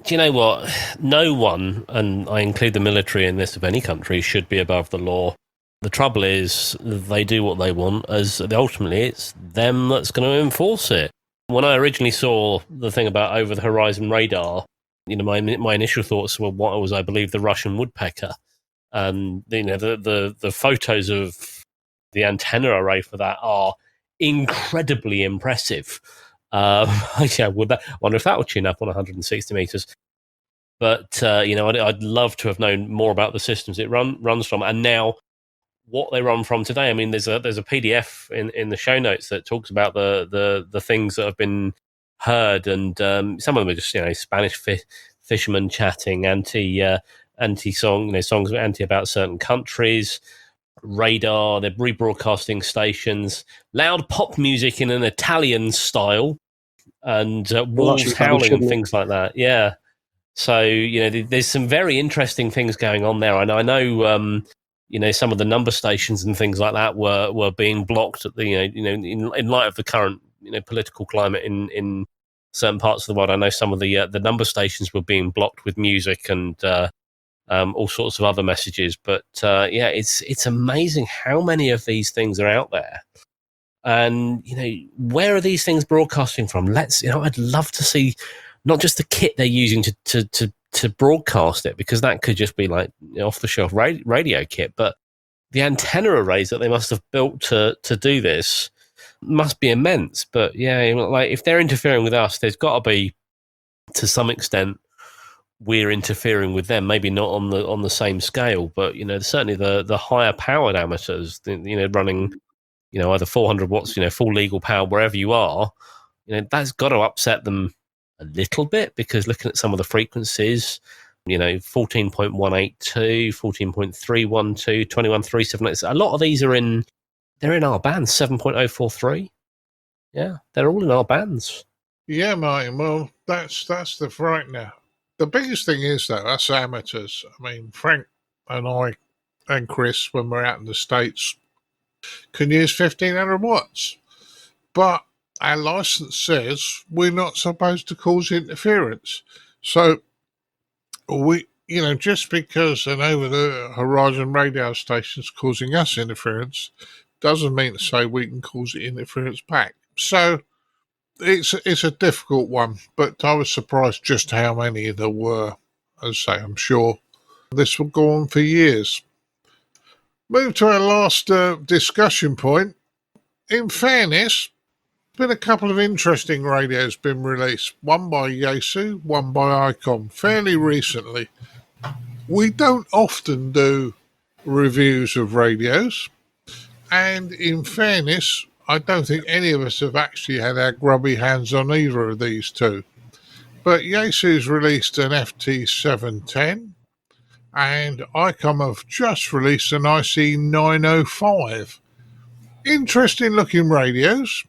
Do you know what? No one, and I include the military in this of any country, should be above the law. The trouble is they do what they want, as ultimately it's them that's going to enforce it. When I originally saw the thing about over-the-horizon radar, my initial thoughts were what was, I believe, the Russian woodpecker. And the photos of the antenna array for that are incredibly impressive. I wonder if that will tune up on 160 meters. But I'd love to have known more about the systems it runs from, and now what they run from today. I mean, there's a PDF in the show notes that talks about the things that have been heard, and some of them are just Spanish fishermen chatting, anti songs anti about certain countries, radar. They're rebroadcasting stations, loud pop music in an Italian style, and wolves howling and things like that. Yeah. So there's some very interesting things going on there. And I know some of the number stations and things like that were being blocked at the in light of the current political climate in certain parts of the world. I know some of the number stations were being blocked with music and all sorts of other messages. But it's amazing how many of these things are out there. And where are these things broadcasting from? I'd love to see not just the kit they're using to broadcast it, because that could just be like off the shelf radio kit, but the antenna arrays that they must have built to do this must be immense. But like if they're interfering with us, there's got to be, to some extent, we're interfering with them. Maybe not on the same scale, but certainly the higher powered amateurs, running either 400 watts, full legal power wherever you are, that's got to upset them a little bit, because looking at some of the frequencies, 14.182, 14.312, 21.378, a lot of these they're in our bands, 7.043. Yeah, they're all in our bands. Yeah, Martin, well, that's the fright now. The biggest thing is, though, us amateurs, I mean, Frank and I and Chris, when we're out in the States, can use 1500 watts. But our license says we're not supposed to cause interference. So Just because an over-the-horizon radio station's causing us interference doesn't mean to say we can cause it interference back. So it's a difficult one, but I was surprised just how many there were. As I say, I'm sure this will go on for years. Move to our last discussion point. In fairness, been a couple of interesting radios been released. One by Yaesu, one by Icom, fairly recently. We don't often do reviews of radios, and in fairness, I don't think any of us have actually had our grubby hands on either of these two. But Yaesu's released an FT710, and Icom have just released an IC905. Interesting looking radios.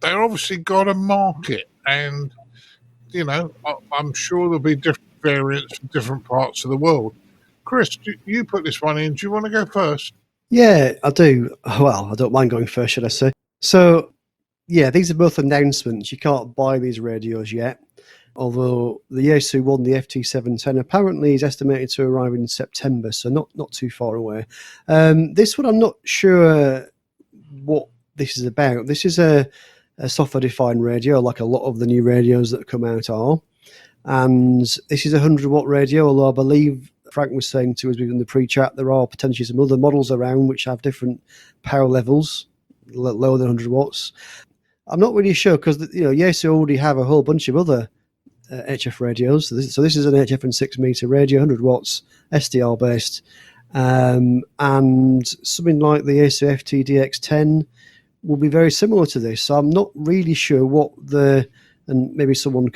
They're obviously got a market, and I'm sure there'll be different variants for different parts of the world. Chris, you put this one in. Do you want to go first? Yeah, I do. Well, I don't mind going first, should I say. So, yeah, these are both announcements. You can't buy these radios yet, although the Yaesu one, the FT710, apparently is estimated to arrive in September, so not too far away. This one, I'm not sure what this is about. This is a software-defined radio, like a lot of the new radios that come out are. And this is a 100-watt radio, although I believe Frank was saying to us in the pre-chat there are potentially some other models around which have different power levels, lower than 100 watts. I'm not really sure because Yaesu already have a whole bunch of other HF radios. So this is an HF and 6 meter radio, 100 watts, SDR based, and something like the Yaesu FT-DX10 will be very similar to this. So I'm not really sure what and maybe someone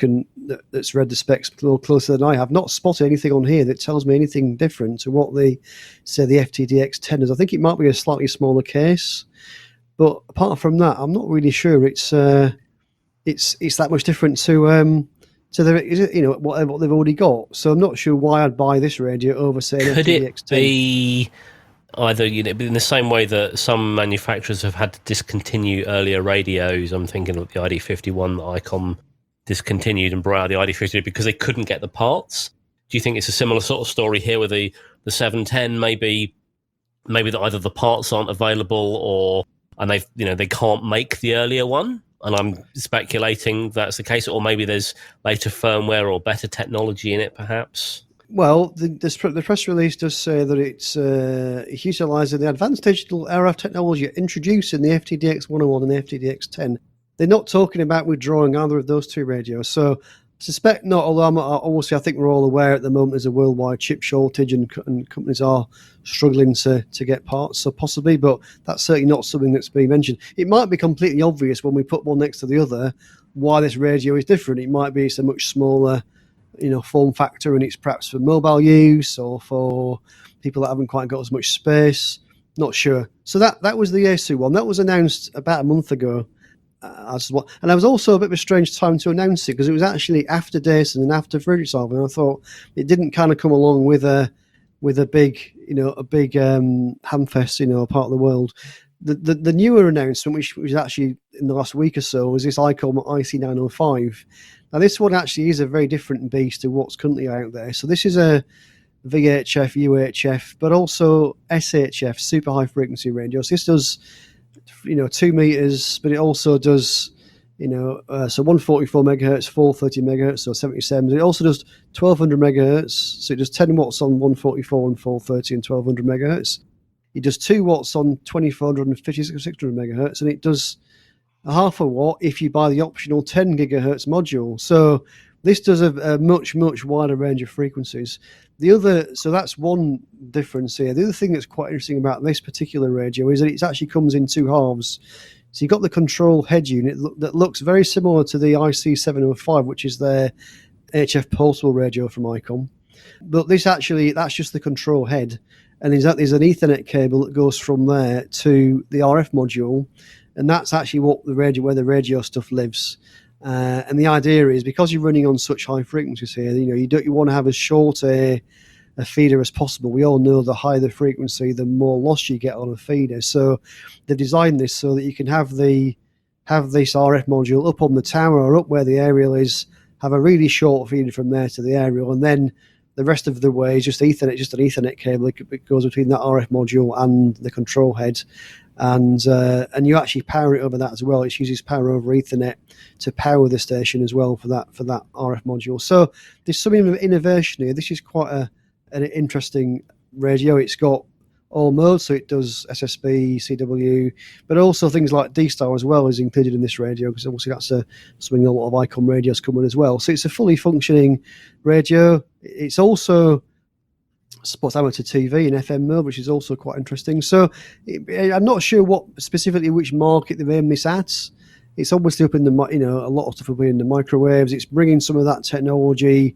that's read the specs a little closer than I have, not spotted anything on here that tells me anything different to what they say the FT-DX10 is. I think it might be a slightly smaller case, but apart from that, I'm not really sure it's that much different to what they've already got. So I'm not sure why I'd buy this radio over say an FT-DX10. Could it be either in the same way that some manufacturers have had to discontinue earlier radios? I'm thinking of the ID51 that Icom discontinued and brought out the ID50 because they couldn't get the parts. Do you think it's a similar sort of story here with the 710? Maybe that either the parts aren't available and they can't make the earlier one, and I'm speculating that's the case, or maybe there's later firmware or better technology in it, perhaps. Well, the press release does say that it's utilising the advanced digital RF technology introduced in the FT-DX101 and the FT-DX10. They're not talking about withdrawing either of those two radios. So I suspect not, although obviously I think we're all aware at the moment there's a worldwide chip shortage and companies are struggling to get parts, so possibly, but that's certainly not something that's being mentioned. It might be completely obvious when we put one next to the other why this radio is different. It might be it's a much smaller form factor, and it's perhaps for mobile use or for people that haven't quite got as much space. Not sure. So that was the Yaesu one. That was announced about a month ago. And I was also a bit of a strange time to announce it because it was actually after Dayson and after Friedrichshafen, and I thought it didn't kind of come along with a big hamfest, part of the world. The newer announcement, which was actually in the last week or so, was this Icom IC905. Now, this one actually is a very different beast to what's currently out there. So this is a VHF, UHF, but also SHF, super high frequency radio. So this does, 2 meters, but it also does, so 144 megahertz, 430 megahertz, so 77. It also does 1200 megahertz. So it does 10 watts on 144 and 430 and 1200 megahertz. It does 2 watts on 2400 and 5600 megahertz, and it does a half a watt if you buy the optional 10 gigahertz module. So this does a much, much wider range of frequencies. So that's one difference here. The other thing that's quite interesting about this particular radio is that it actually comes in two halves. So you've got the control head unit that looks very similar to the IC705, which is their HF portable radio from Icom. But that's just the control head. And there's an Ethernet cable that goes from there to the RF module. And that's actually where the radio stuff lives. And the idea is, because you're running on such high frequencies here, you want to have as short a feeder as possible. We all know the higher the frequency, the more loss you get on a feeder. So they've designed this so that you can have this RF module up on the tower or up where the aerial is, have a really short feed from there to the aerial, and then the rest of the way is just Ethernet, just an Ethernet cable. It goes between that RF module and the control head, and you actually power it over that as well. It uses power over Ethernet to power the station as well for that RF module. So there's some innovation here. This is quite an interesting radio. It's got all modes, so it does SSB, CW, but also things like D-Star as well is included in this radio, because obviously that's something a lot of Icom radios come with as well. So it's a fully functioning radio. It's also supports amateur TV in FM mode, which is also quite interesting. So I'm not sure what specifically which market they've aimed this at. It's obviously up in the, a lot of stuff will be in the microwaves. It's bringing some of that technology,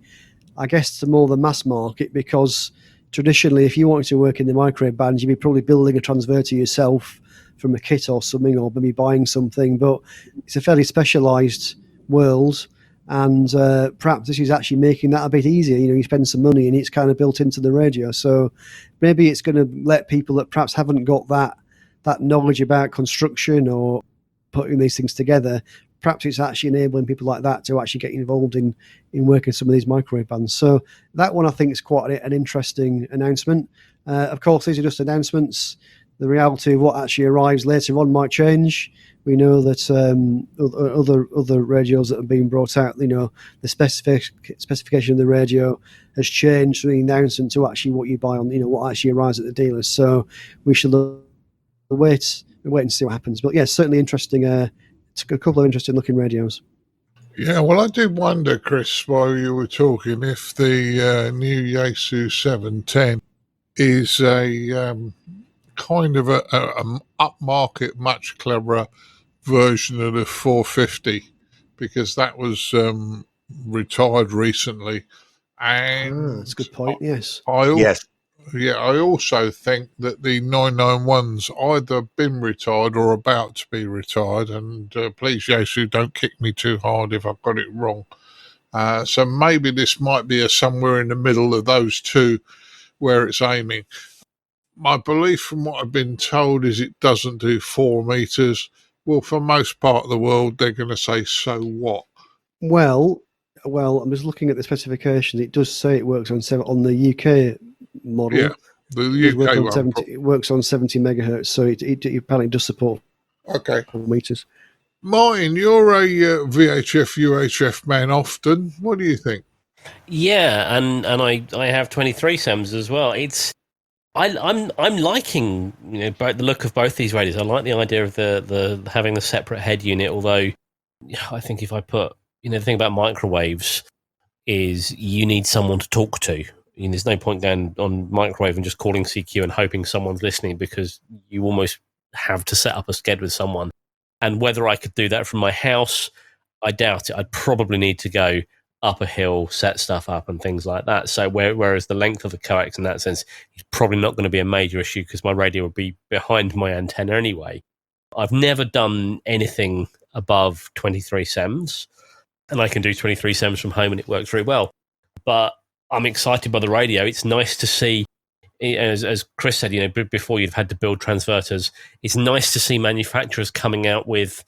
I guess, to more the mass market, because traditionally, if you wanted to work in the microwave band, you'd be probably building a transverter yourself from a kit or something, or maybe buying something. But it's a fairly specialised world, and perhaps this is actually making that a bit easier. You spend some money and it's kind of built into the radio. So maybe it's going to let people that perhaps haven't got that knowledge about construction or putting these things together, perhaps it's actually enabling people like that to actually get involved in working some of these microwave bands. So that one I think is quite an interesting announcement. Of course, these are just announcements. The reality of what actually arrives later on might change. We know that other radios that have been brought out, the specification of the radio has changed from the announcement to actually what you buy on, what actually arrives at the dealers. So we should wait and see what happens. But yes, certainly interesting. It's a couple of interesting looking radios. Yeah, well, I did wonder, Chris, while you were talking, if the new Yaesu 710 is a kind of a upmarket, much cleverer version of the 450, because that was retired recently. And that's a good point. Yes. I also think that the 991's either been retired or about to be retired, and please, Yaesu, don't kick me too hard if I've got it wrong. So maybe this might be somewhere in the middle of those two where it's aiming. My belief from what I've been told is it doesn't do 4 meters. Well, for most part of the world, they're going to say, so what? Well, I'm just looking at the specifications. It does say it works on the UK model. Yeah, the UK one. It works on 70 megahertz, so it apparently does support 4 meters. Martin, you're a VHF, UHF man often. What do you think? Yeah, and I have 23 SEMs as well. I'm liking the look of both these radios. I like the idea of the having the separate head unit. Although I think if I put the thing about microwaves is you need someone to talk to. There's no point going on microwave and just calling CQ and hoping someone's listening, because you almost have to set up a sked with someone. And whether I could do that from my house, I doubt it. I'd probably need to go up a hill, set stuff up and things like that. So whereas the length of the coax in that sense is probably not going to be a major issue, because my radio would be behind my antenna anyway. I've never done anything above 23 SEMs, and I can do 23 SEMs from home and it works very well. But I'm excited by the radio. It's nice to see, as Chris said, before you've had to build transverters, it's nice to see manufacturers coming out with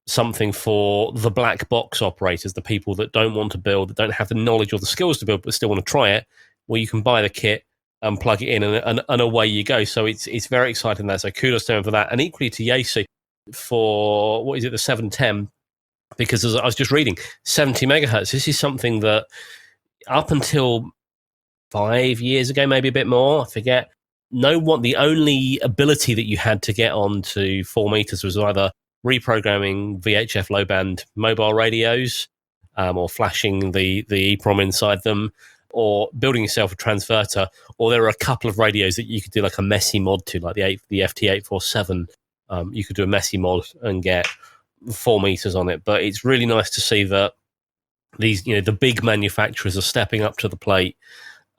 something for the black box operators, the people that don't want to build, that don't have the knowledge or the skills to build, but still want to try it, where you can buy the kit and plug it in and away you go. So it's very exciting there. So kudos to them for that. And equally to Yaesu for, the 710, because as I was just reading, 70 megahertz, this is something that up until 5 years ago, maybe a bit more, I forget, the only ability that you had to get on to 4 meters was either reprogramming VHF low band mobile radios, or flashing the EEPROM inside them, or building yourself a transverter, or there are a couple of radios that you could do like a messy mod to, like the FT847. You could do a messy mod and get 4 meters on it. But it's really nice to see that these, the big manufacturers are stepping up to the plate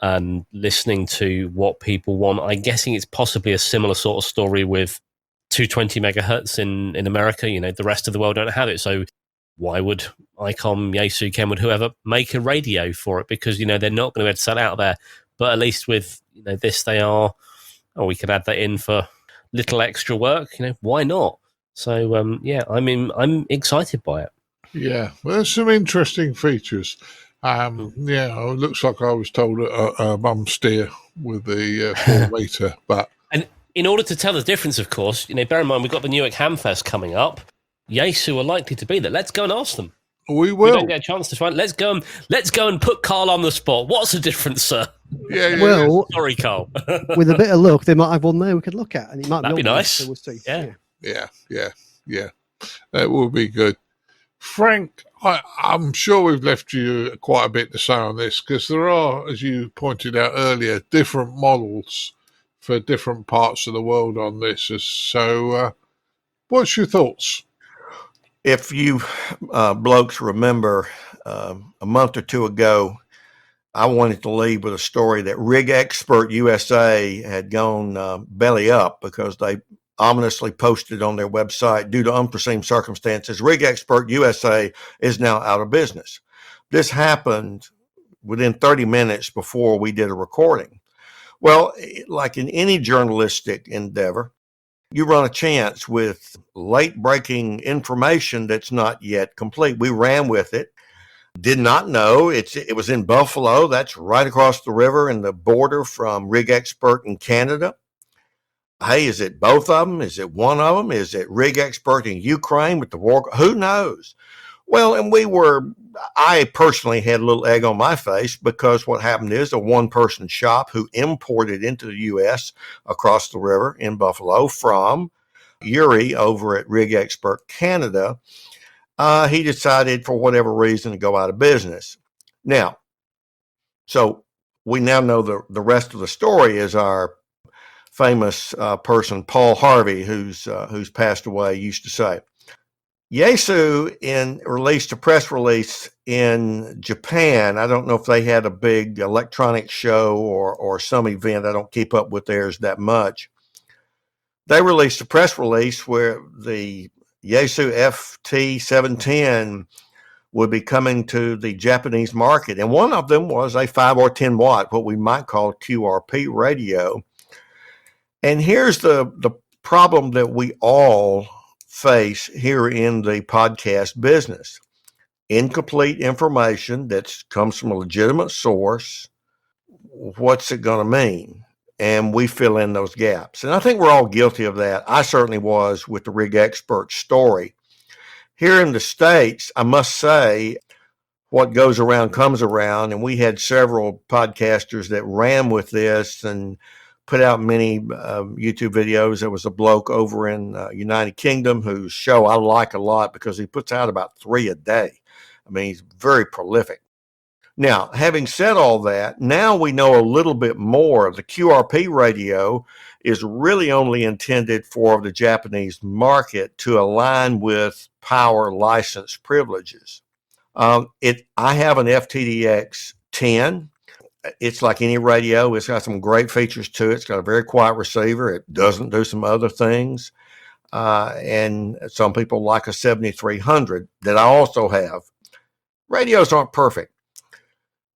and listening to what people want. I'm guessing it's possibly a similar sort of story with 220 megahertz in America. The rest of the world don't have it. So why would Icom, Yaesu, Kenwood, whoever make a radio for it? Because, they're not going to be able to sell out there. But at least with, this, they are, we could add that in for little extra work. Why not? So, I'm excited by it. Yeah, well, there's some interesting features. Yeah, it looks like I was told a mum steer with the 4 meter, but And in order to tell the difference, of course, bear in mind we've got the Newark Hamfest coming up. Yaesu are likely to be there. Let's go and ask them. we We don't will. get a chance to find. Let's go and put Carl on the spot. What's the difference, sir? Yeah. Well, Sorry, Carl. with a bit of luck, they might have one there we could look at, and it might That'd be open, nice. So we'll see. Yeah. That will be good. Frank, I'm sure we've left you quite a bit to say on this, because there are, as you pointed out earlier, different models for different parts of the world on this. So, what's your thoughts? If you blokes remember, a month or two ago, I wanted to leave with a story that Rig Expert USA had gone belly up because they ominously posted on their website, due to unforeseen circumstances, Rig Expert USA is now out of business. This happened within 30 minutes before we did a recording. Well, like in any journalistic endeavor, you run a chance with late breaking information that's not yet complete. We ran with it. Did not know it was in Buffalo. That's right across the river and the border from Rig Expert in Canada. Hey, is it both of them? Is it one of them? Is it Rig Expert in Ukraine with the war? Who knows? Well, and I personally had a little egg on my face, because what happened is a one-person shop who imported into the U.S. across the river in Buffalo from Yuri over at Rig Expert Canada, he decided for whatever reason to go out of business. Now, so we now know the rest of the story is our famous person, Paul Harvey, who's passed away, used to say. Yaesu released a press release in Japan. I don't know if they had a big electronic show or some event. I don't keep up with theirs that much. They released a press release where the Yaesu FT710 would be coming to the Japanese market. And one of them was a 5 or 10 watt, what we might call QRP radio. And here's the problem that we all face here in the podcast business. Incomplete information that comes from a legitimate source. What's it going to mean? And we fill in those gaps. And I think we're all guilty of that. I certainly was with the Rig Expert story. Here in the States, I must say, what goes around comes around. And we had several podcasters that ran with this and put out many YouTube videos. There was a bloke over in United Kingdom whose show I like a lot because he puts out about 3 a day. I mean, he's very prolific. Now, having said all that, now we know a little bit more. The QRP radio is really only intended for the Japanese market to align with power license privileges. I have an FTDX 10. It's like any radio. It's got some great features to it. It's got a very quiet receiver. It doesn't do some other things. And some people like a 7300 that I also have. Radios aren't perfect.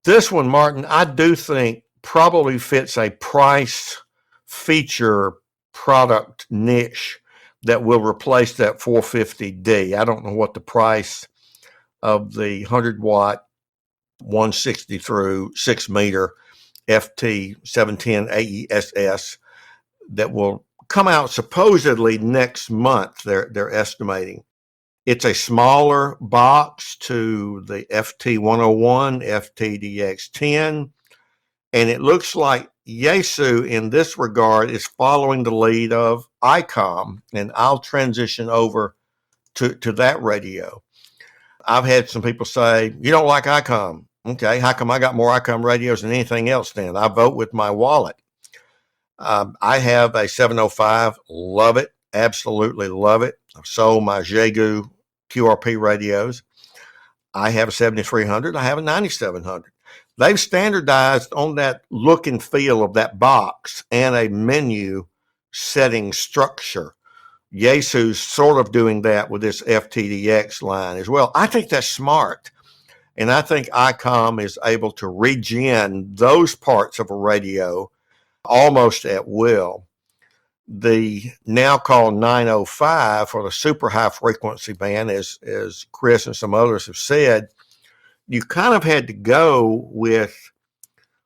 This one, Martin, I do think probably fits a price feature product niche that will replace that 450D. I don't know what the price of the 100 watt 160 through 6 meter FT710 AESS that will come out supposedly next month. They're estimating. It's a smaller box to the FT101, FTDX10, and it looks like Yaesu in this regard is following the lead of Icom, and I'll transition over to that radio. I've had some people say, you don't like Icom. Okay, how come I got more Icom radios than anything else then? I vote with my wallet. I have a 705, love it, absolutely love it. I've sold my Jaegu QRP radios. I have a 7300, I have a 9700. They've standardized on that look and feel of that box and a menu setting structure. Yaesu's sort of doing that with this FTDX line as well. I think that's smart. And I think Icom is able to regen those parts of a radio almost at will. the now called 905 for the super high frequency band, as Chris and some others have said, you kind of had to go with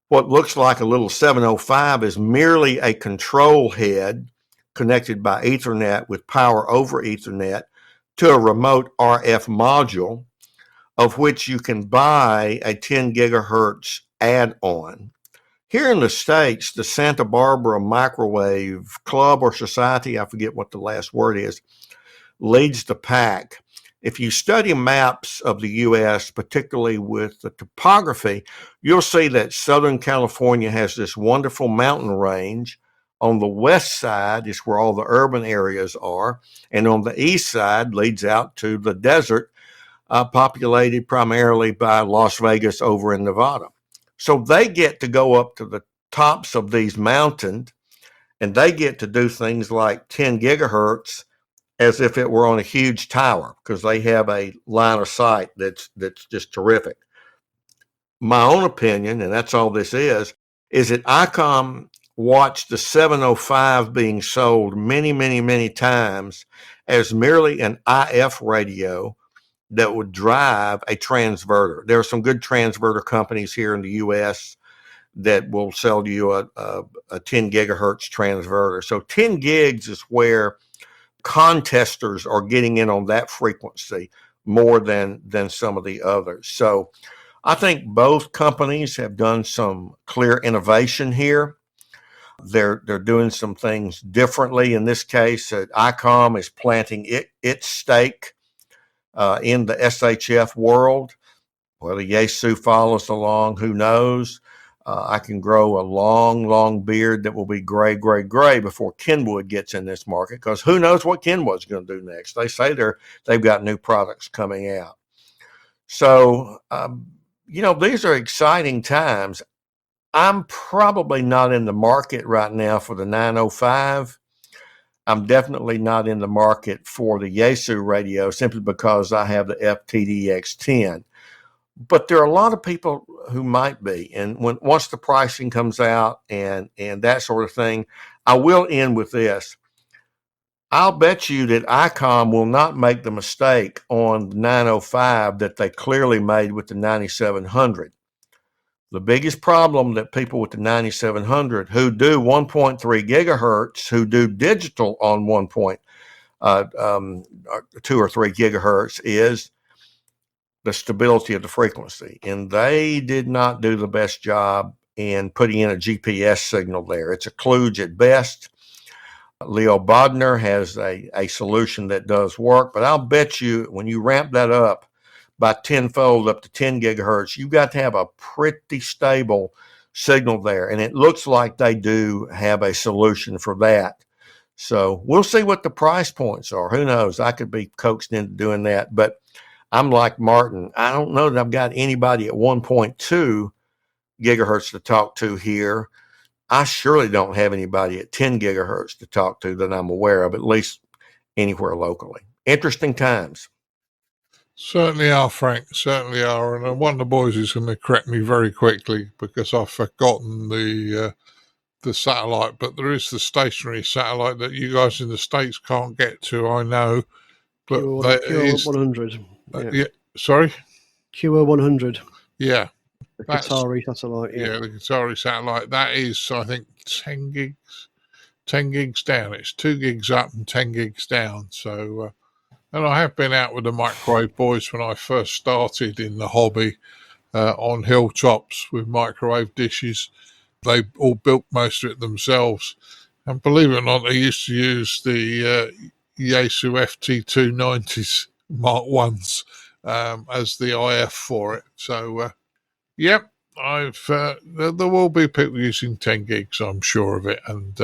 what looks like a little 705 is merely a control head connected by Ethernet with power over Ethernet to a remote RF module, of which you can buy a 10 gigahertz add-on. Here in the States, the Santa Barbara Microwave Club or Society, I forget what the last word is, leads the pack. If you study maps of the U.S., particularly with the topography, you'll see that Southern California has this wonderful mountain range. On the west side is where all the urban areas are, and on the east side leads out to the desert, populated primarily by Las Vegas over in Nevada. So they get to go up to the tops of these mountains, and they get to do things like 10 gigahertz as if it were on a huge tower, because they have a line of sight that's just terrific. My own opinion, and that's all this is that Icom watched the 705 being sold many, many, many times as merely an IF radio that would drive a transverter. There are some good transverter companies here in the U.S. that will sell you a 10 gigahertz transverter. So 10 gigs is where contesters are getting in on that frequency more than some of the others. So I think both companies have done some clear innovation here. They're doing some things differently. In this case, Icom is planting its stake in the SHF world. Whether Yaesu follows along, who knows? I can grow a long, long beard that will be gray, gray, gray before Kenwood gets in this market, because who knows what Kenwood's going to do next. They say they've got new products coming out. So, these are exciting times. I'm probably not in the market right now for the 905. I'm definitely not in the market for the Yaesu radio simply because I have the FTDX10. But there are a lot of people who might be. And once the pricing comes out and that sort of thing, I will end with this. I'll bet you that Icom will not make the mistake on the 905 that they clearly made with the 9700. The biggest problem that people with the 9700 who do 1.3 gigahertz, who do digital on 1.2 or 3 gigahertz is the stability of the frequency. And they did not do the best job in putting in a GPS signal there. It's a kludge at best. Leo Bodner has a solution that does work, but I'll bet you when you ramp that up by tenfold up to 10 gigahertz, you've got to have a pretty stable signal there. And it looks like they do have a solution for that. So we'll see what the price points are. Who knows? I could be coaxed into doing that, but I'm like Martin. I don't know that I've got anybody at 1.2 gigahertz to talk to here. I surely don't have anybody at 10 gigahertz to talk to that I'm aware of, at least anywhere locally. Interesting times. Certainly are, Frank. Certainly are. And one of the boys is going to correct me very quickly because I've forgotten the satellite, but there is the stationary satellite that you guys in the States can't get to, I know. But QO100. Yeah. Sorry? QO100. Yeah. The Qatari satellite. Yeah, the Qatari satellite. That is, I think, 10 gigs. 10 gigs down. It's 2 gigs up and 10 gigs down. So, and I have been out with the microwave boys when I first started in the hobby on hilltops with microwave dishes. They all built most of it themselves. And believe it or not, they used to use the Yaesu FT290s Mark 1s as the IF for it. So, yep, there will be people using 10 gigs, I'm sure of it. And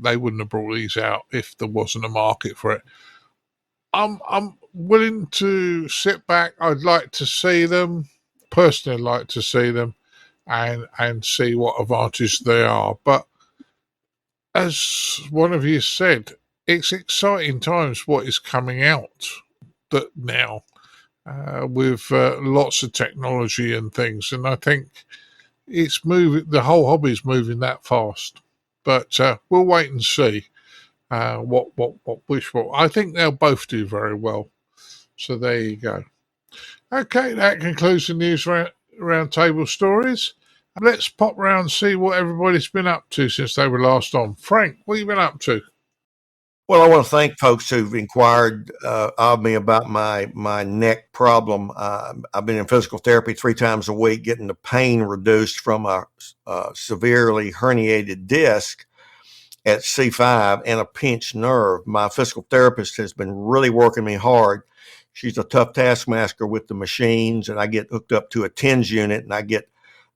they wouldn't have brought these out if there wasn't a market for it. I'm willing to sit back. I'd like to see them. Personally, I'd like to see them and see what advantage they are. But as one of you said, it's exciting times what is coming out that now with lots of technology and things. And I think it's moving. The whole hobby is moving that fast. But we'll wait and see. what Wishful. I think they'll both do very well. So there you go. Okay, that concludes the news roundtable stories. Let's pop round and see what everybody's been up to since they were last on. Frank, what have you been up to? Well, I want to thank folks who've inquired of me about my neck problem. I've been in physical therapy 3 times a week, getting the pain reduced from a severely herniated disc at C5 and a pinched nerve. My physical therapist has been really working me hard. She's a tough taskmaster with the machines, and I get hooked up to a TENS unit, and I get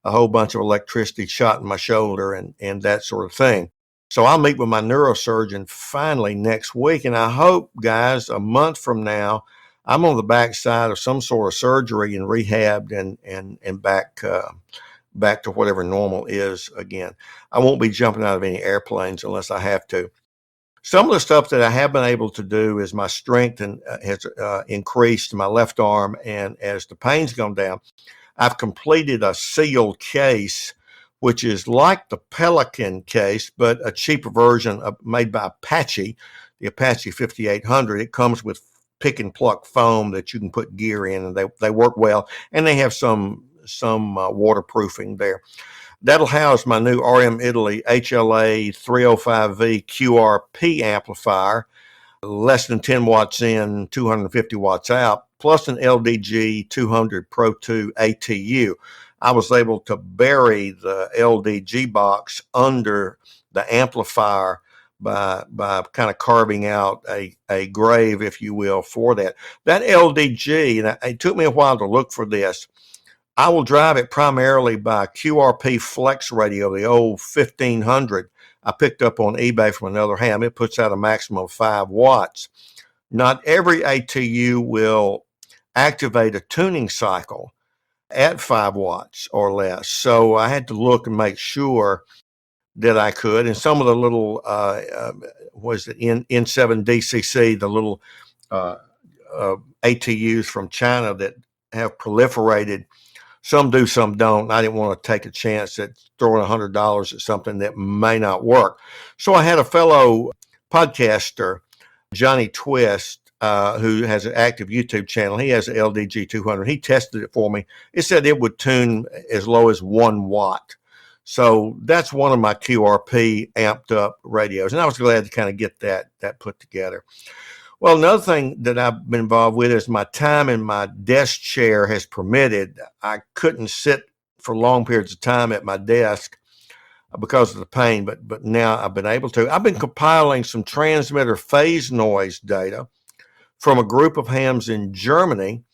a whole bunch of electricity shot in my shoulder and that sort of thing. So I'll meet with my neurosurgeon finally next week, and I hope, guys, a month from now, I'm on the backside of some sort of surgery and rehabbed and back to whatever normal is again. I won't be jumping out of any airplanes unless I have to. Some of the stuff that I have been able to do is my strength has increased in my left arm, and as the pain's gone down, I've completed a sealed case, which is like the Pelican case, but a cheaper version made by Apache, the Apache 5800. It comes with pick and pluck foam that you can put gear in, and they work well, and they have some waterproofing there. That'll house my new RM Italy HLA 305V QRP amplifier, less than 10 watts in, 250 watts out, plus an LDG 200 Pro 2 ATU. I was able to bury the LDG box under the amplifier by kind of carving out a grave, if you will, for that. That LDG, and it took me a while to look for this. I will drive it primarily by QRP Flex radio, the old 1500 I picked up on eBay from another ham. It puts out a maximum of 5 watts. Not every ATU will activate a tuning cycle at 5 watts or less. So I had to look and make sure that I could. And some of the little, N7 DCC, the little ATUs from China that have proliferated, some do, some don't. I didn't want to take a chance at throwing $100 at something that may not work. So I had a fellow podcaster, Johnny Twist, who has an active YouTube channel. He has an LDG 200. He tested it for me. It said it would tune as low as 1 watt. So that's one of my QRP amped up radios. And I was glad to kind of get that put together. Well, another thing that I've been involved with is my time in my desk chair has permitted. I couldn't sit for long periods of time at my desk because of the pain, but now I've been able to. I've been compiling some transmitter phase noise data from a group of hams in Germany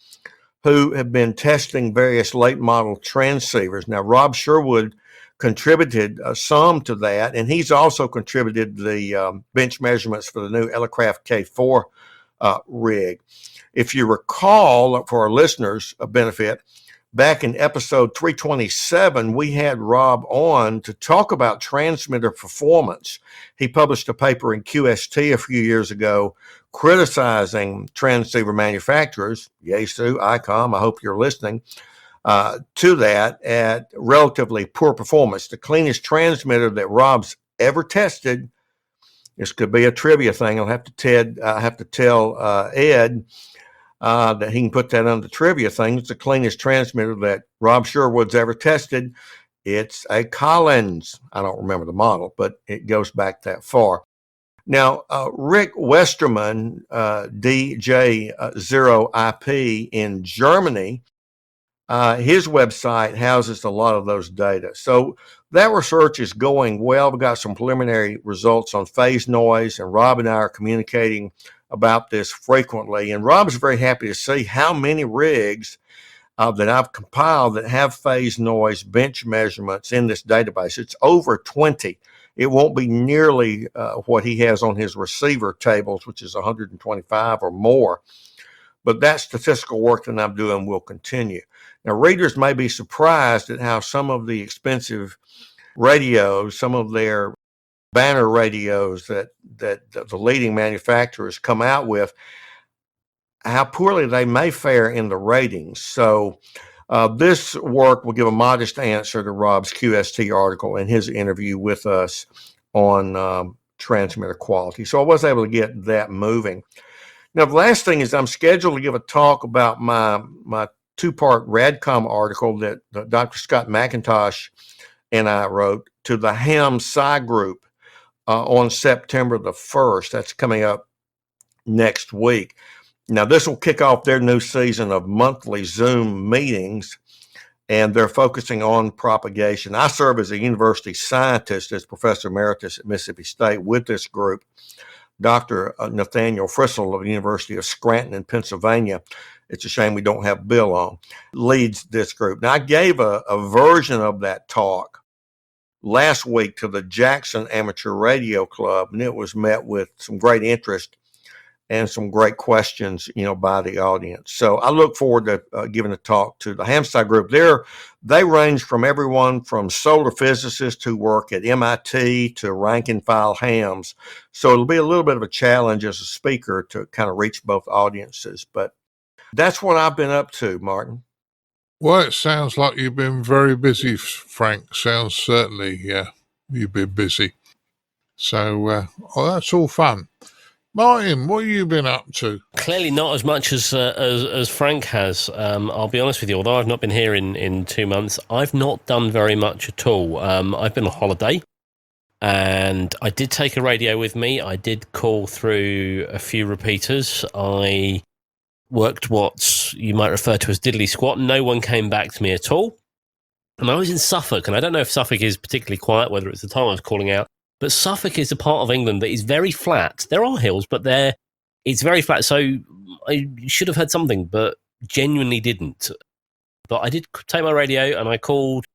who have been testing various late model transceivers. Now, Rob Sherwood contributed some to that, and he's also contributed the bench measurements for the new Elecraft K4 rig. If you recall, for our listeners' benefit, back in episode 327, we had Rob on to talk about transmitter performance. He published a paper in QST a few years ago criticizing transceiver manufacturers, Yaesu, Icom, I hope you're listening, to that at relatively poor performance. The cleanest transmitter that Rob's ever tested, this could be a trivia thing. I'll have to tell Ed that he can put that on the trivia thing. It's the cleanest transmitter that Rob Sherwood's ever tested. It's a Collins. I don't remember the model, but it goes back that far. Now, Rick Westerman, DJ0IP in Germany, his website houses a lot of those data. So that research is going well. We've got some preliminary results on phase noise, and Rob and I are communicating about this frequently. And Rob's very happy to see how many rigs that I've compiled that have phase noise bench measurements in this database. It's over 20. It won't be nearly what he has on his receiver tables, which is 125 or more. But that statistical work that I'm doing will continue. Now, readers may be surprised at how some of the expensive radios, some of their banner radios that the leading manufacturers come out with, how poorly they may fare in the ratings. So this work will give a modest answer to Rob's QST article and his interview with us on transmitter quality. So I was able to get that moving. Now, the last thing is I'm scheduled to give a talk about my two-part Radcom article that Dr. Scott McIntosh and I wrote to the Ham Sci Group on September the 1st. That's coming up next week. Now, this will kick off their new season of monthly Zoom meetings, and they're focusing on propagation. I serve as a university scientist, as professor emeritus at Mississippi State with this group. Dr. Nathaniel Frissell of the University of Scranton in Pennsylvania, it's a shame we don't have Bill on, leads this group. Now, I gave a version of that talk last week to the Jackson Amateur Radio Club, and it was met with some great interest and some great questions, by the audience. So I look forward to giving a talk to the Ham Sci Group. They range from everyone from solar physicists who work at MIT to rank and file hams. So it'll be a little bit of a challenge as a speaker to kind of reach both audiences. But that's what I've been up to, Martin. Well, it sounds like you've been very busy, Frank. Sounds certainly, you've been busy. So, that's all fun. Martin, what have you been up to? Clearly not as much as Frank has. I'll be honest with you, although I've not been here in 2 months, I've not done very much at all. I've been on holiday, and I did take a radio with me. I did call through a few repeaters. I worked what you might refer to as diddly squat. No one came back to me at all. And I was in Suffolk, and I don't know if Suffolk is particularly quiet, whether it's the time I was calling out, but Suffolk is a part of England that is very flat. There are hills, but it's very flat. So I should have heard something, but genuinely didn't. But I did take my radio and I called,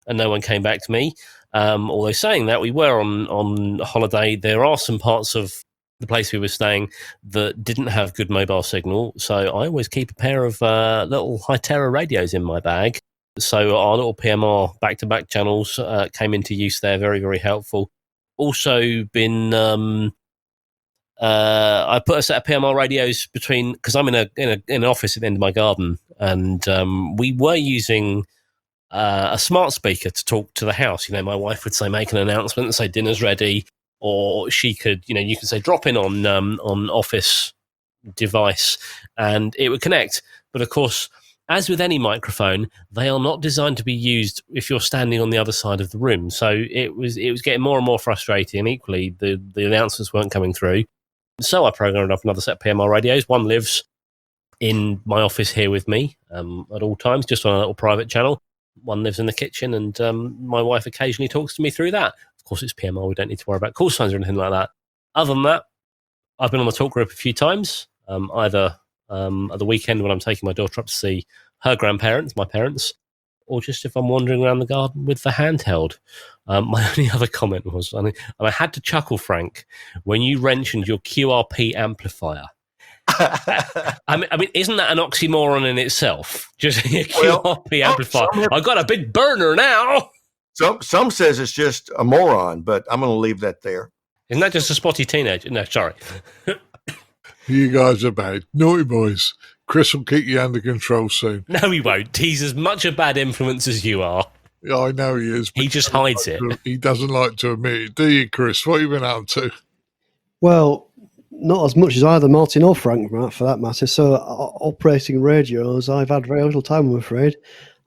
and no one came back to me. Although saying that, we were on holiday. There are some parts of the place we were staying that didn't have good mobile signal. So I always keep a pair of little Hytera radios in my bag. So our little PMR back-to-back channels came into use there. Very, very helpful. Also been I put a set of PMR radios between, because I'm in an office at the end of my garden, and we were using a smart speaker to talk to the house. My wife would say, make an announcement and say dinner's ready, or she could, you can say drop in on office device, and it would connect. But of course, as with any microphone, they are not designed to be used if you're standing on the other side of the room. So it was getting more and more frustrating, and equally the announcements weren't coming through. So I programmed up another set of PMR radios. One lives in my office here with me at all times, just on a little private channel. One lives in the kitchen, and my wife occasionally talks to me through that. Of course, it's PMR. We don't need to worry about call signs or anything like that. Other than that, I've been on the talk group a few times, either at the weekend when I'm taking my daughter up to see her grandparents, my parents, or just if I'm wandering around the garden with the handheld. My only other comment was, and I had to chuckle, Frank, when you mentioned your QRP amplifier. I mean, isn't that an oxymoron in itself? Just a QRP amplifier. I've got a big burner now. Some says it's just a moron, but I'm going to leave that there. Isn't that just a spotty teenager? No, sorry. You guys are bad. Naughty boys. Chris will keep you under control soon. No, he won't. He's as much a bad influence as you are. Yeah, I know he is. He just hides it. He doesn't like to admit it. Do you, Chris? What have you been up to? Well, not as much as either Martin or Frank, for that matter. So operating radios, I've had very little time, I'm afraid.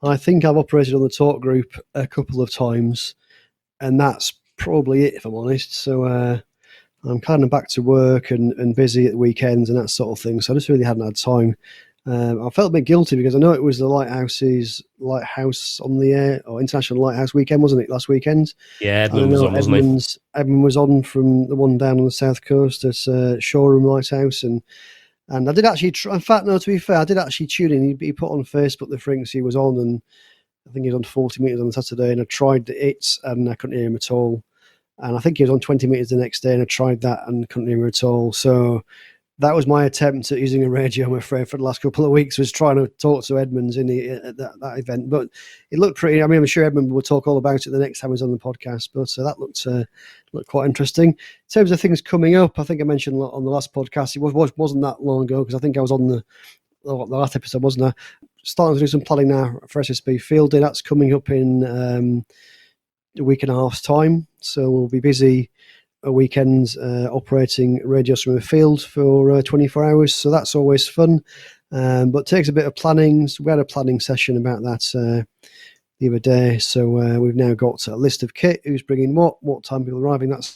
I think I've operated on the talk group a couple of times, and that's probably it, if I'm honest. So I'm kind of back to work and busy at the weekends and that sort of thing. So I just really hadn't had time. I felt a bit guilty because I know it was the Lighthouse on the Air, or International Lighthouse weekend, wasn't it, last weekend? Yeah, Edmund was on, wasn't he? Edmund was on from the one down on the south coast at Shoreham Lighthouse, and I did actually in fact, no, to be fair, I did actually tune in. He put on Facebook the frequency was on, and I think he was on 40 meters on Saturday, and I tried it and I couldn't hear him at all. And I think he was on 20 meters the next day, and I tried that and couldn't hear him at all. So that was my attempt at using a radio, I'm afraid, for the last couple of weeks, was trying to talk to Edmunds at that event. But it looked pretty, I mean, I'm sure Edmund will talk all about it the next time he's on the podcast, but that looked quite interesting. In terms of things coming up, I think I mentioned on the last podcast, it wasn't that long ago, because I think I was on the last episode, wasn't I? Starting to do some planning now for SSB Field Day. That's coming up in a week and a half's time, so we'll be busy weekends operating radios from a field for 24 hours. So that's always fun, but takes a bit of planning. So we had a planning session about that the other day. So we've now got a list of kit, who's bringing what time people are arriving, that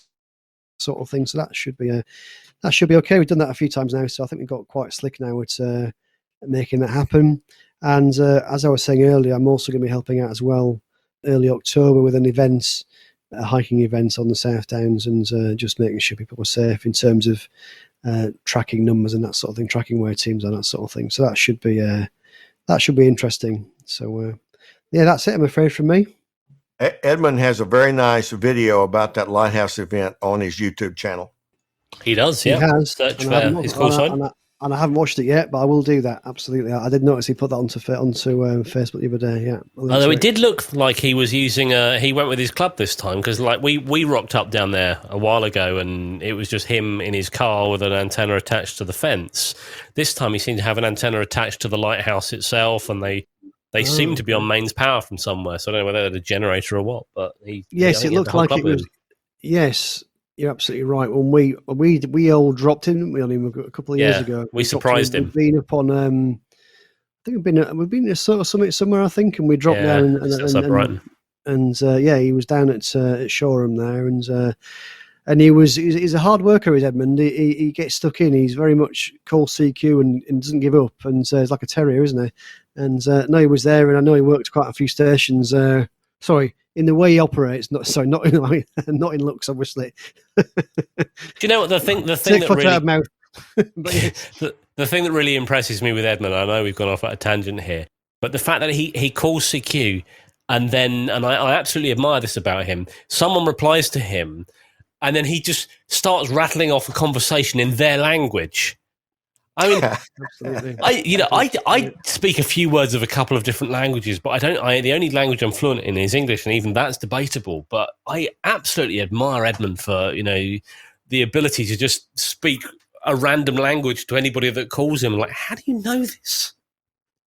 sort of thing. So that should be okay. We've done that a few times now, so I think we've got quite slick now at making that happen. And as I was saying earlier, I'm also going to be helping out as well early October with an event, a hiking event on the South Downs, and just making sure people are safe in terms of tracking numbers and that sort of thing, tracking where teams are, that sort of thing. So that should be interesting. So yeah, that's it, I'm afraid, from me. Edmund has a very nice video about that lighthouse event on his YouTube channel. He does, yeah. He has. Search for his call sign. And I haven't watched it yet, but I will do that, absolutely. I did notice he put that onto Facebook the other day, yeah. Although it did look like he was using he went with his club this time, because like we rocked up down there a while ago and it was just him in his car with an antenna attached to the fence. This time he seemed to have an antenna attached to the lighthouse itself, and they seem to be on mains power from somewhere, so I don't know whether they're a generator or what, but yes, it looked like it was. Yes, you're absolutely right. When we all dropped in, didn't we, on him a couple of years ago. We surprised him. We've been up on I think we've been at sort of summit somewhere, I think, and we dropped down and he was down at Shoreham there, and he's a hard worker, is Edmund. He gets stuck in. He's very much call CQ and doesn't give up, and he's like a terrier, isn't he? And no, he was there, and I know he worked quite a few stations. Sorry, in the way he operates, not in looks, obviously. Do you know what the thing that really the thing that really impresses me with Edmund? I know we've gone off at a tangent here, but the fact that he calls CQ, and I absolutely admire this about him. Someone replies to him, and then he just starts rattling off a conversation in their language. I mean, absolutely. I speak a few words of a couple of different languages, but the only language I'm fluent in is English, and even that's debatable. But I absolutely admire Edmund for the ability to just speak a random language to anybody that calls him. Like, how do you know this?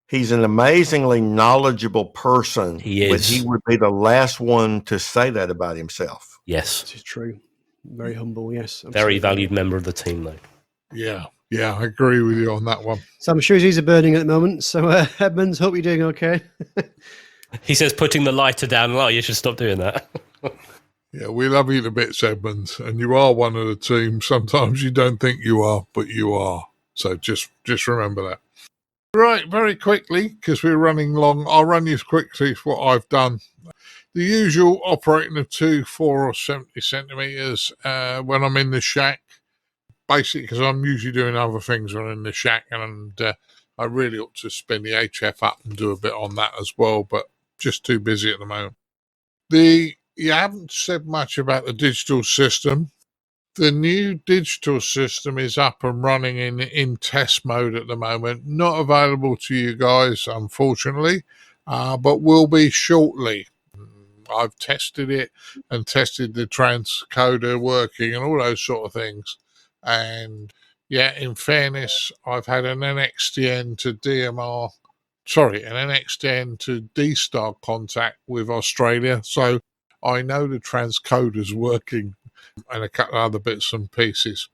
He's an amazingly knowledgeable person. He is. But he would be the last one to say that about himself. Yes. This is true. Very humble, yes. Absolutely. Very valued member of the team, though. Yeah, I agree with you on that one. So I'm sure he's burning at the moment. So Edmonds, hope you're doing okay. He says putting the lighter down low. You should stop doing that. Yeah, we love you to bits, Edmonds, and you are one of the team. Sometimes you don't think you are, but you are. So just remember that. Right, very quickly, because we're running long, I'll run you quickly what I've done. The usual operating of 2, 4 or 70 centimetres when I'm in the shack. Basically, because I'm usually doing other things when I'm in the shack, and I really ought to spin the HF up and do a bit on that as well, but just too busy at the moment. You haven't said much about the digital system. The new digital system is up and running in test mode at the moment. Not available to you guys, unfortunately, but will be shortly. I've tested it and tested the transcoder working and all those sort of things. And yeah, in fairness, I've had an NXDN to D-Star contact with Australia. So I know the transcoder's working and a couple of other bits and pieces.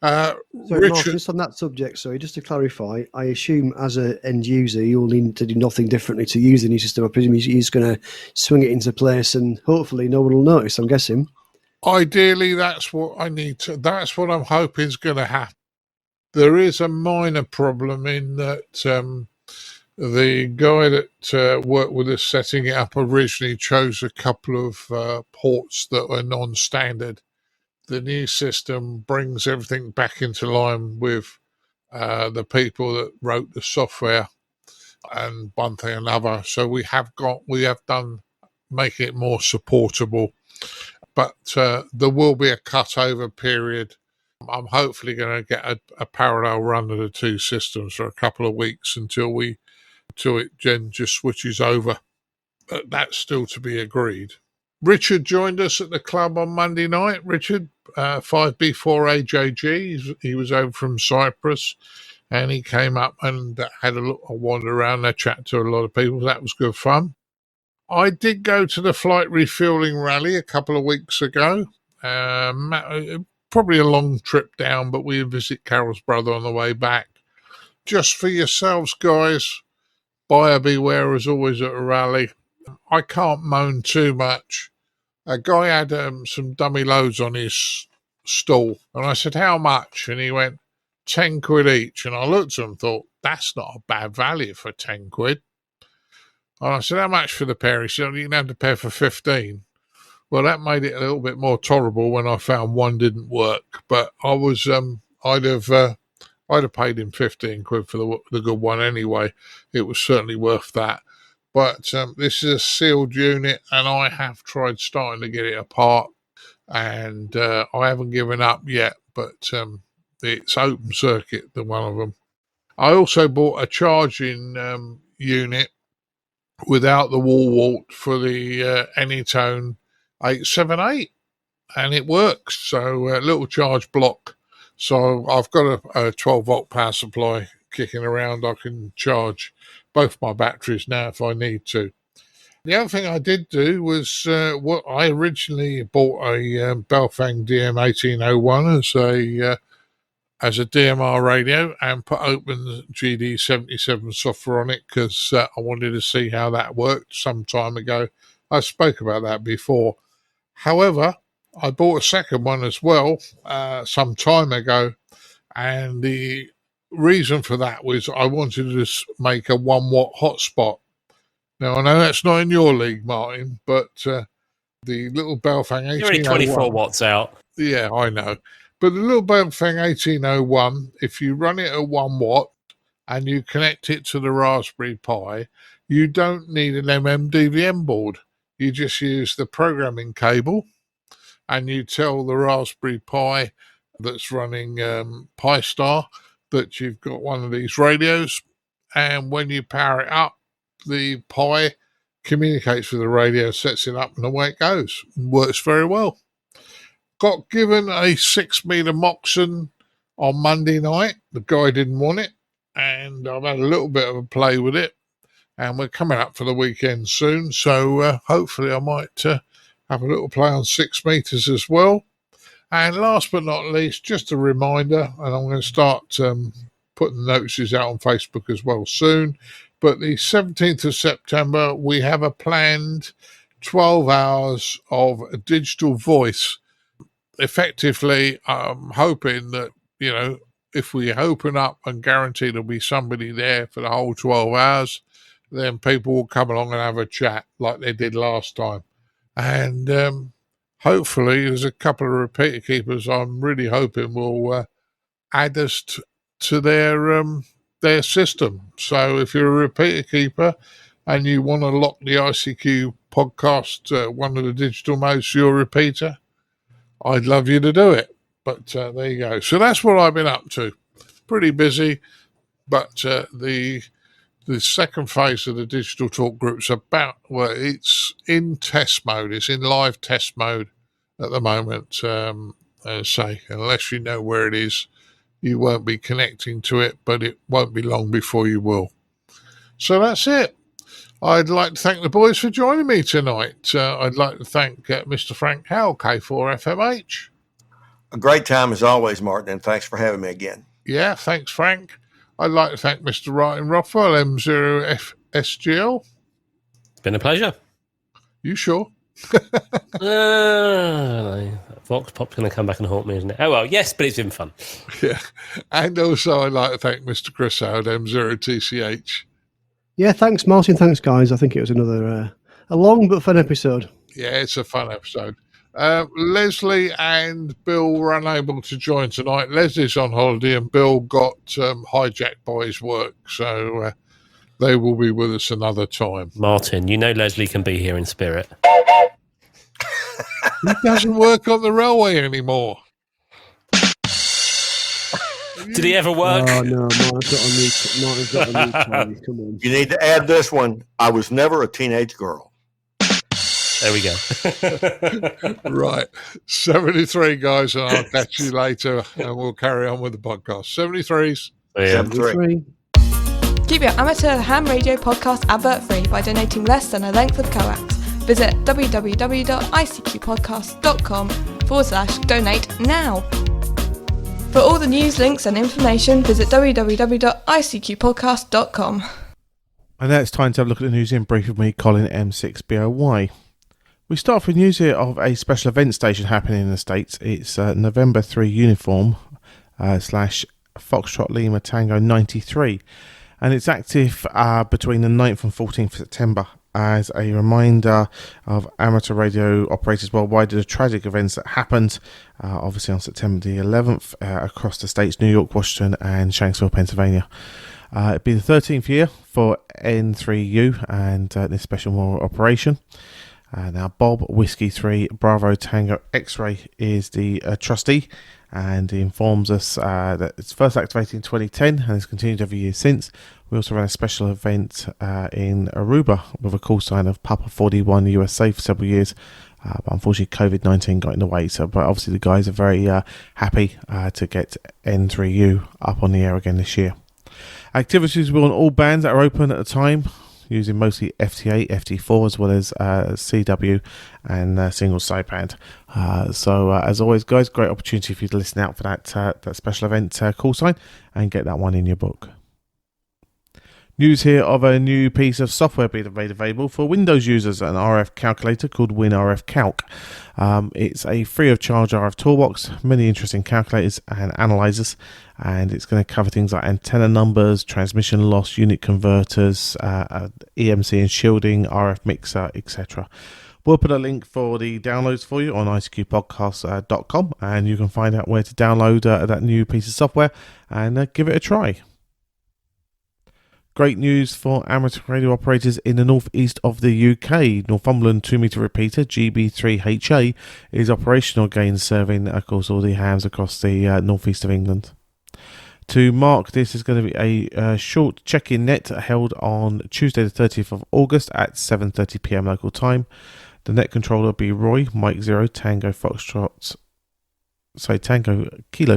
So Richard, Mark, just on that subject, sorry, just to clarify, I assume as an end user, you'll need to do nothing differently to use the new system. I presume he's going to swing it into place and hopefully no one will notice, I'm guessing. Ideally, that's what that's what I'm hoping is going to happen. There is a minor problem in that the guy that worked with us setting it up originally chose a couple of ports that were non-standard. The new system brings everything back into line with the people that wrote the software and one thing or another. So we have done making it more supportable. But there will be a cutover period. I'm hopefully going to get a parallel run of the two systems for a couple of weeks until it just switches over. But that's still to be agreed. Richard joined us at the club on Monday night. Richard, 5B4AJG. He was over from Cyprus, and he came up and had a wander around and chat to a lot of people. That was good fun. I did go to the flight refueling rally a couple of weeks ago. Probably a long trip down, but we visit Carol's brother on the way back. Just for yourselves, guys, buyer beware as always at a rally. I can't moan too much. A guy had some dummy loads on his stall, and I said, how much? And he went, 10 quid each. And I looked at him and thought, that's not a bad value for 10 quid. And I said, how much for the pair? He said, you can have the pair for 15. Well, that made it a little bit more tolerable when I found one didn't work. But I was, I'd have paid him 15 quid for the good one anyway. It was certainly worth that. But this is a sealed unit, and I have tried starting to get it apart, and I haven't given up yet. But it's open circuit, the one of them. I also bought a charging unit without the wall wart for the Anytone 878, and it works. So a little charge block. So I've got a 12 volt power supply kicking around. I can charge both my batteries now if I need to. The other thing I did do was what I originally bought a Belfang DM1801 as a DMR radio and put Open GD77 software on it because I wanted to see how that worked some time ago. I spoke about that before. However, I bought a second one as well some time ago, and the reason for that was I wanted to make a 1 watt hotspot. Now, I know that's not in your league, Martin, but the little Belfang 1801... You're only 24 watts out. Yeah, I know. But the little Belfang 1801, if you run it at 1 watt and you connect it to the Raspberry Pi, you don't need an MMDVM board. You just use the programming cable, and you tell the Raspberry Pi that's running Pi-Star that you've got one of these radios, and when you power it up, the Pi communicates with the radio, sets it up, and away it goes. It works very well. Got given a 6-meter Moxon on Monday night. The guy didn't want it, and I've had a little bit of a play with it, and we're coming up for the weekend soon, so hopefully I might have a little play on 6 meters as well. And last but not least, just a reminder, and I'm going to start putting notices out on Facebook as well soon, but the 17th of September, we have a planned 12 hours of digital voice. Effectively, I'm hoping that, you know, if we open up and guarantee there'll be somebody there for the whole 12 hours, then people will come along and have a chat like they did last time. And hopefully there's a couple of repeater keepers I'm really hoping will add us to their system. So if you're a repeater keeper and you want to lock the ICQ podcast, one of the digital modes to your repeater, I'd love you to do it. But there you go. So that's what I've been up to. Pretty busy, but the second phase of the digital talk group's it's in test mode. It's in live test mode at the moment. Unless you know where it is, you won't be connecting to it, but it won't be long before you will. So that's it. I'd like to thank the boys for joining me tonight. I'd like to thank Mr. Frank Howell, K4FMH. A great time as always, Martin, and thanks for having me again. Yeah, thanks, Frank. I'd like to thank Mr. Ryan Rothwell, M0FSGL. It's been a pleasure. You sure? Vox Pop's going to come back and haunt me, isn't it? Oh, well, yes, but it's been fun. Yeah. And also I'd like to thank Mr. Chris Howard, M0TCH. Yeah, thanks, Martin. Thanks, guys. I think it was another a long but fun episode. Yeah, it's a fun episode. Leslie and Bill were unable to join tonight. Leslie's on holiday and Bill got hijacked by his work, so they will be with us another time. Martin, you know Leslie can be here in spirit. He doesn't work on the railway anymore. Did he ever work? Oh, no, Martin's got a new time. Come on. You need to add this one. I was never a teenage girl. There we go. Right. 73, guys, and I'll catch you later, and we'll carry on with the podcast. 73s. Yeah. 73. Keep your amateur ham radio podcast advert free by donating less than a length of coax. Visit www.icqpodcast.com icq.org.uk/donate now. For all the news, links and information, visit www.icqpodcast.com. And now it's time to have a look at the news in brief with me, Colin M6BOY. We start with news here of a special event station happening in the States. It's November 3 Uniform / Foxtrot Lima Tango 93. And it's active between the 9th and 14th of September as a reminder of amateur radio operators worldwide of the tragic events that happened, obviously on September the 11th, across the states, New York, Washington and Shanksville, Pennsylvania. It'll be the 13th year for N3U and this special memorial operation. Now, Bob Whiskey 3 Bravo Tango X-Ray is the trustee, and he informs us that it's first activated in 2010 and has continued every year since. We also ran a special event in Aruba with a call sign of Papa 41 USA for several years. But unfortunately, COVID-19 got in the way. But obviously, the guys are very happy to get N3U up on the air again this year. Activities were on all bands that are open at the time, using mostly FT8, FT4, as well as CW and single sideband. So as always, guys, great opportunity for you to listen out for that special event call sign and get that one in your book. News here of a new piece of software being made available for Windows users, an RF calculator called WinRFCalc. It's a free of charge RF toolbox, many interesting calculators and analyzers, and it's going to cover things like antenna numbers, transmission loss, unit converters, EMC and shielding, RF mixer, etc. We'll put a link for the downloads for you on icqpodcast.com, and you can find out where to download that new piece of software and give it a try. Great news for amateur radio operators in the northeast of the UK. Northumberland 2-metre repeater GB3HA is operational again, serving, of course, all the hams across the northeast of England. To mark this is going to be a short check-in net held on Tuesday the 30th of August at 7:30 PM local time. The net controller will be Roy, Mike 0, Tango Kilo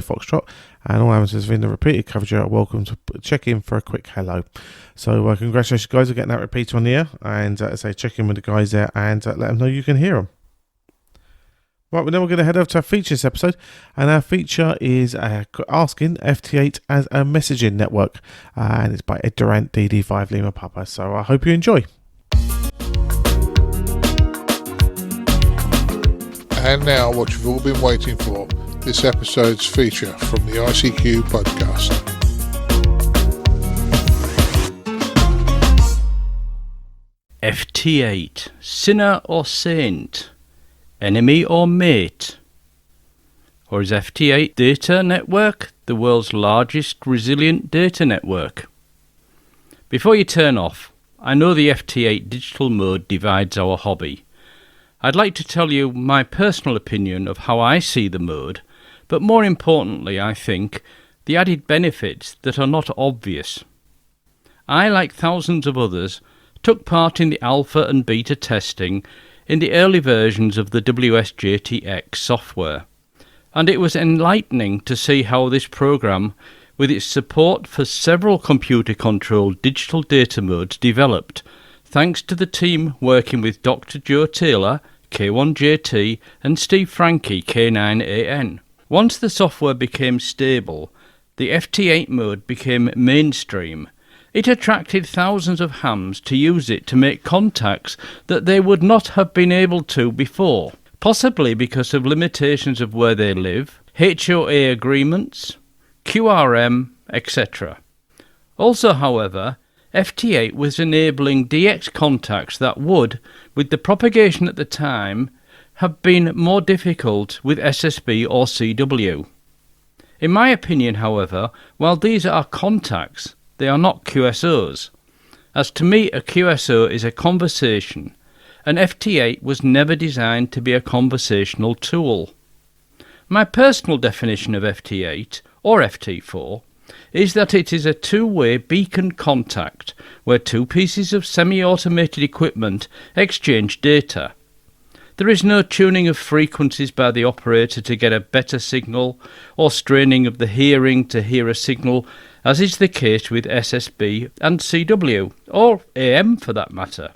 Foxtrot, and all amateurs in the repeated coverage are welcome to check in for a quick hello. So congratulations guys on getting that repeater on the air, and check in with the guys there and let them know you can hear them. Right, well, then we're going to head over to our feature this episode, and our feature is asking FT8 as a messaging network, and it's by Ed Durant, DD5 Lima Papa. So I hope you enjoy. And now, what you've all been waiting for, this episode's feature from the ICQ podcast. FT8, sinner or saint, enemy or mate? Or is Ft8 Data Network the world's largest resilient data network? Before you turn off, I know the Ft8 digital mode divides our hobby. I'd like to tell you my personal opinion of how I see the mode, but more importantly, I think, the added benefits that are not obvious. I, like thousands of others, took part in the alpha and beta testing in the early versions of the WSJTX software, and it was enlightening to see how this program, with its support for several computer-controlled digital data modes, developed, thanks to the team working with Dr. Joe Taylor, K1JT, and Steve Frankie, K9AN. Once the software became stable, the FT8 mode became mainstream. It attracted thousands of hams to use it to make contacts that they would not have been able to before, possibly because of limitations of where they live, HOA agreements, QRM, etc. Also, however, FT8 was enabling DX contacts that would, with the propagation at the time, have been more difficult with SSB or CW. In my opinion, however, while these are contacts, they are not QSOs. As to me, a QSO is a conversation, and FT8 was never designed to be a conversational tool. My personal definition of FT8, or FT4, is that it is a two-way beacon contact where two pieces of semi-automated equipment exchange data. There is no tuning of frequencies by the operator to get a better signal, or straining of the hearing to hear a signal, as is the case with SSB and CW, or AM for that matter.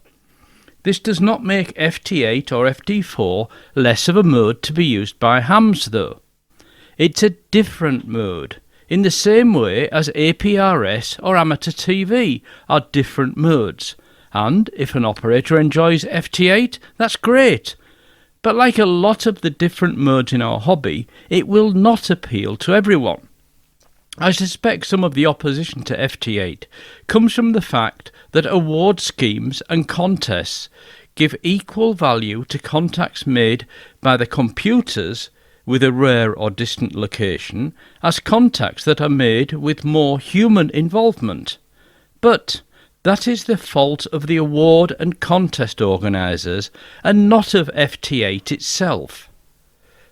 This does not make FT8 or FT4 less of a mode to be used by hams though. It's a different mode, in the same way as APRS or amateur TV are different modes. And if an operator enjoys FT8, that's great. But like a lot of the different modes in our hobby, it will not appeal to everyone. I suspect some of the opposition to FT8 comes from the fact that award schemes and contests give equal value to contacts made by the computers with a rare or distant location as contacts that are made with more human involvement. But that is the fault of the award and contest organisers and not of FT8 itself.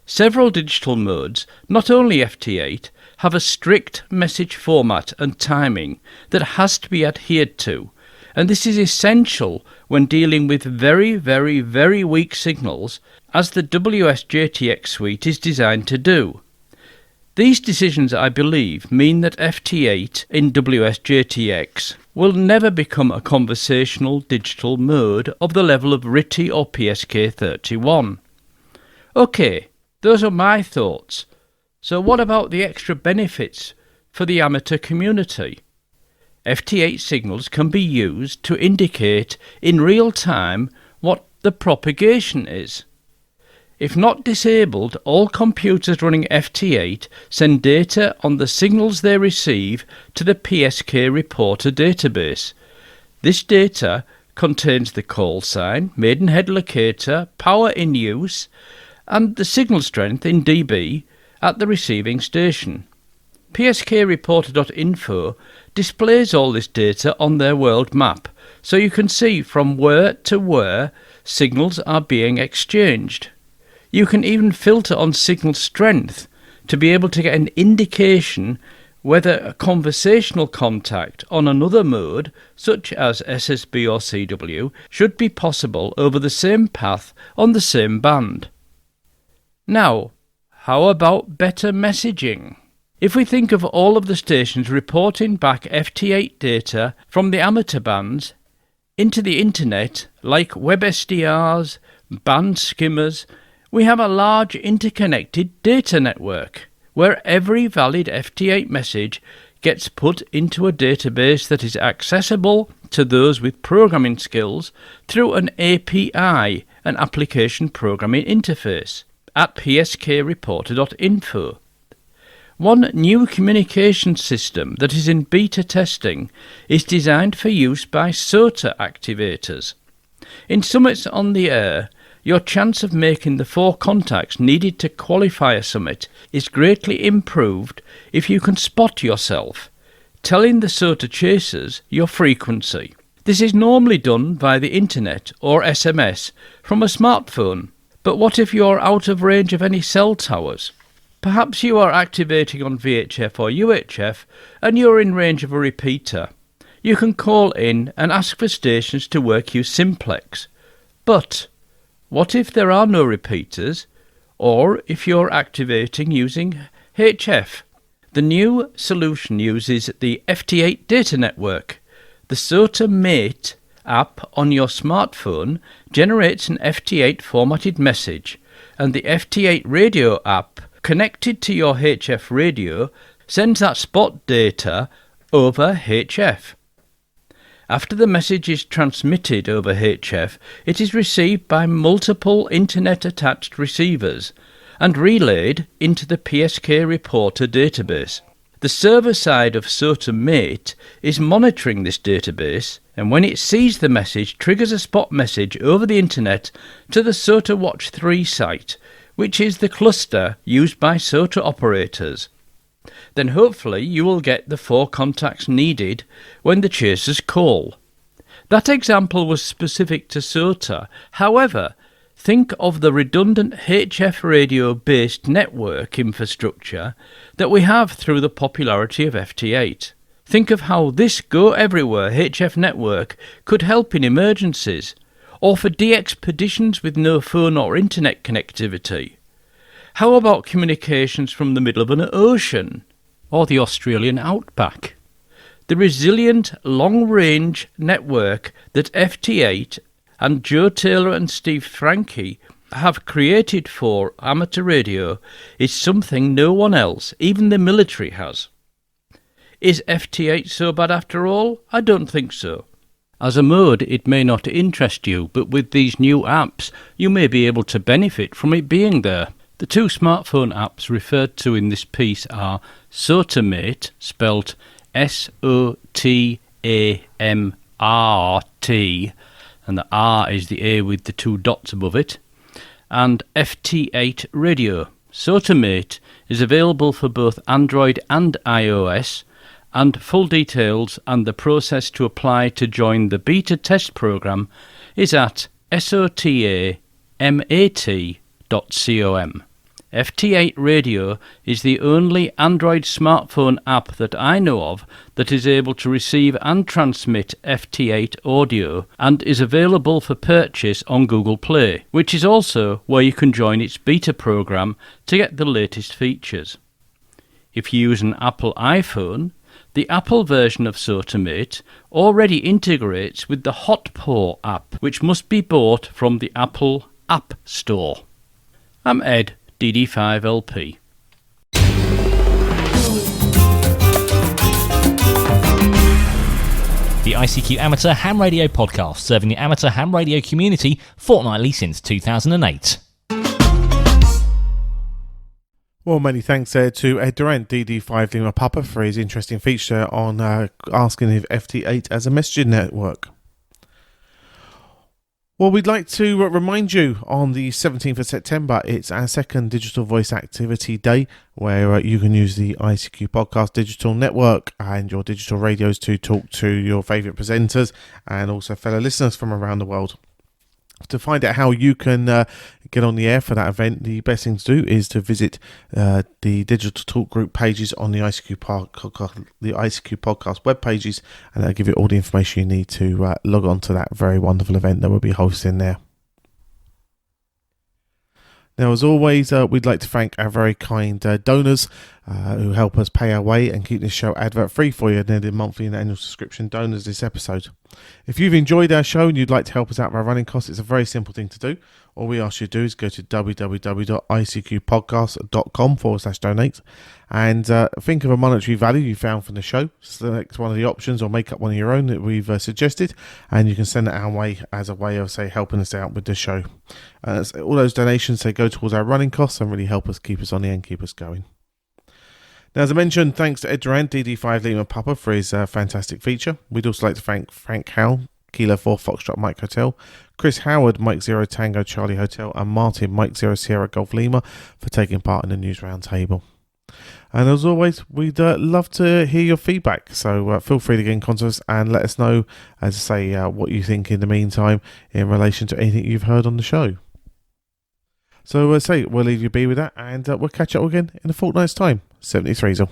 Several digital modes, not only FT8, have a strict message format and timing that has to be adhered to, and this is essential when dealing with very, very, very weak signals, as the WSJTX suite is designed to do. These decisions, I believe, mean that FT8 in WSJTX will never become a conversational digital mode of the level of RTTY or PSK31. OK, those are my thoughts. So what about the extra benefits for the amateur community? FT8 signals can be used to indicate in real time what the propagation is. If not disabled, all computers running FT8 send data on the signals they receive to the PSK reporter database. This data contains the call sign, maidenhead locator, power in use, and the signal strength in dB at the receiving station. PSKreporter.info displays all this data on their world map, so you can see from where to where signals are being exchanged. You can even filter on signal strength to be able to get an indication whether a conversational contact on another mode, such as SSB or CW, should be possible over the same path on the same band. Now, how about better messaging? If we think of all of the stations reporting back FT8 data from the amateur bands into the internet, like WebSDRs, band skimmers, we have a large interconnected data network where every valid FT8 message gets put into a database that is accessible to those with programming skills through an API, an application programming interface, at pskreporter.info. One new communication system that is in beta testing is designed for use by SOTA activators. In summits on the air, your chance of making the 4 contacts needed to qualify a summit is greatly improved if you can spot yourself, telling the SOTA chasers your frequency. This is normally done via the internet or SMS from a smartphone, but what if you're out of range of any cell towers? Perhaps you are activating on VHF or UHF and you're in range of a repeater. You can call in and ask for stations to work you simplex. But what if there are no repeaters, or if you're activating using HF? The new solution uses the Ft8 Data Network. The SOTA Mate app on your smartphone generates an Ft8 formatted message, and the Ft8 radio app connected to your HF radio sends that spot data over HF. After the message is transmitted over HF, it is received by multiple internet-attached receivers and relayed into the PSK reporter database. The server side of SOTA Mate is monitoring this database, and when it sees the message, triggers a spot message over the internet to the SOTA Watch 3 site, which is the cluster used by SOTA operators. Then hopefully you will get the 4 contacts needed when the chasers call. That example was specific to SOTA. However, think of the redundant HF radio-based network infrastructure that we have through the popularity of FT8. Think of how this Go Everywhere HF network could help in emergencies, or for de-expeditions with no phone or internet connectivity. How about communications from the middle of an ocean, or the Australian outback? The resilient long-range network that Ft8 and Joe Taylor and Steve Franke have created for amateur radio is something no one else, even the military, has. Is FT8 so bad after all? I don't think so. As a mode, it may not interest you, but with these new apps, you may be able to benefit from it being there. The two smartphone apps referred to in this piece are Sotamate, spelt Sotamrt, and the R is the A with the two dots above it, and FT8 Radio. Sotamate is available for both Android and iOS, and full details and the process to apply to join the beta test program is at sotamat.com. FT8 Radio is the only Android smartphone app that I know of that is able to receive and transmit FT8 audio and is available for purchase on Google Play, which is also where you can join its beta program to get the latest features. If you use an Apple iPhone, the Apple version of Sotamate already integrates with the Hotpaw app, which must be bought from the Apple App Store. I'm Ed, DD5LP. The ICQ Amateur Ham Radio Podcast, serving the amateur ham radio community fortnightly since 2008. Well, many thanks there to Ed Durant, DD5 Lima Papa, for his interesting feature on asking if FT8 as a messaging network. Well, we'd like to remind you on the 17th of September, it's our second Digital Voice Activity Day, where you can use the ICQ Podcast Digital Network and your digital radios to talk to your favourite presenters and also fellow listeners from around the world. To find out how you can get on the air for that event, the best thing to do is to visit the Digital Talk Group pages on the ICQ Podcast web pages, and they'll give you all the information you need to log on to that very wonderful event that we'll be hosting there. Now, as always, we'd like to thank our very kind donors who help us pay our way and keep this show advert-free for you. They're the monthly and annual subscription donors this episode. If you've enjoyed our show and you'd like to help us out with our running costs, it's a very simple thing to do. All we ask you to do is go to www.icqpodcast.com/donate and think of a monetary value you found from the show. Select one of the options or make up one of your own that we've suggested, and you can send it our way as a way of, say, helping us out with the show. All those donations, they go towards our running costs and really help us keep us on the end, keep us going. Now, as I mentioned, thanks to Ed Durant, DD5 Lima Papa, for his fantastic feature. We'd also like to thank Frank Howell, Kilo 4 Foxtrot Mike Hotel, Chris Howard, Mike 0 Tango Charlie Hotel, and Martin, Mike 0 Sierra Golf Lima, for taking part in the News Roundtable. And as always, we'd love to hear your feedback, so feel free to get in contact with us and let us know, as I say, what you think in the meantime in relation to anything you've heard on the show. So we'll leave you be with that, and we'll catch up again in a fortnight's time. 73's all.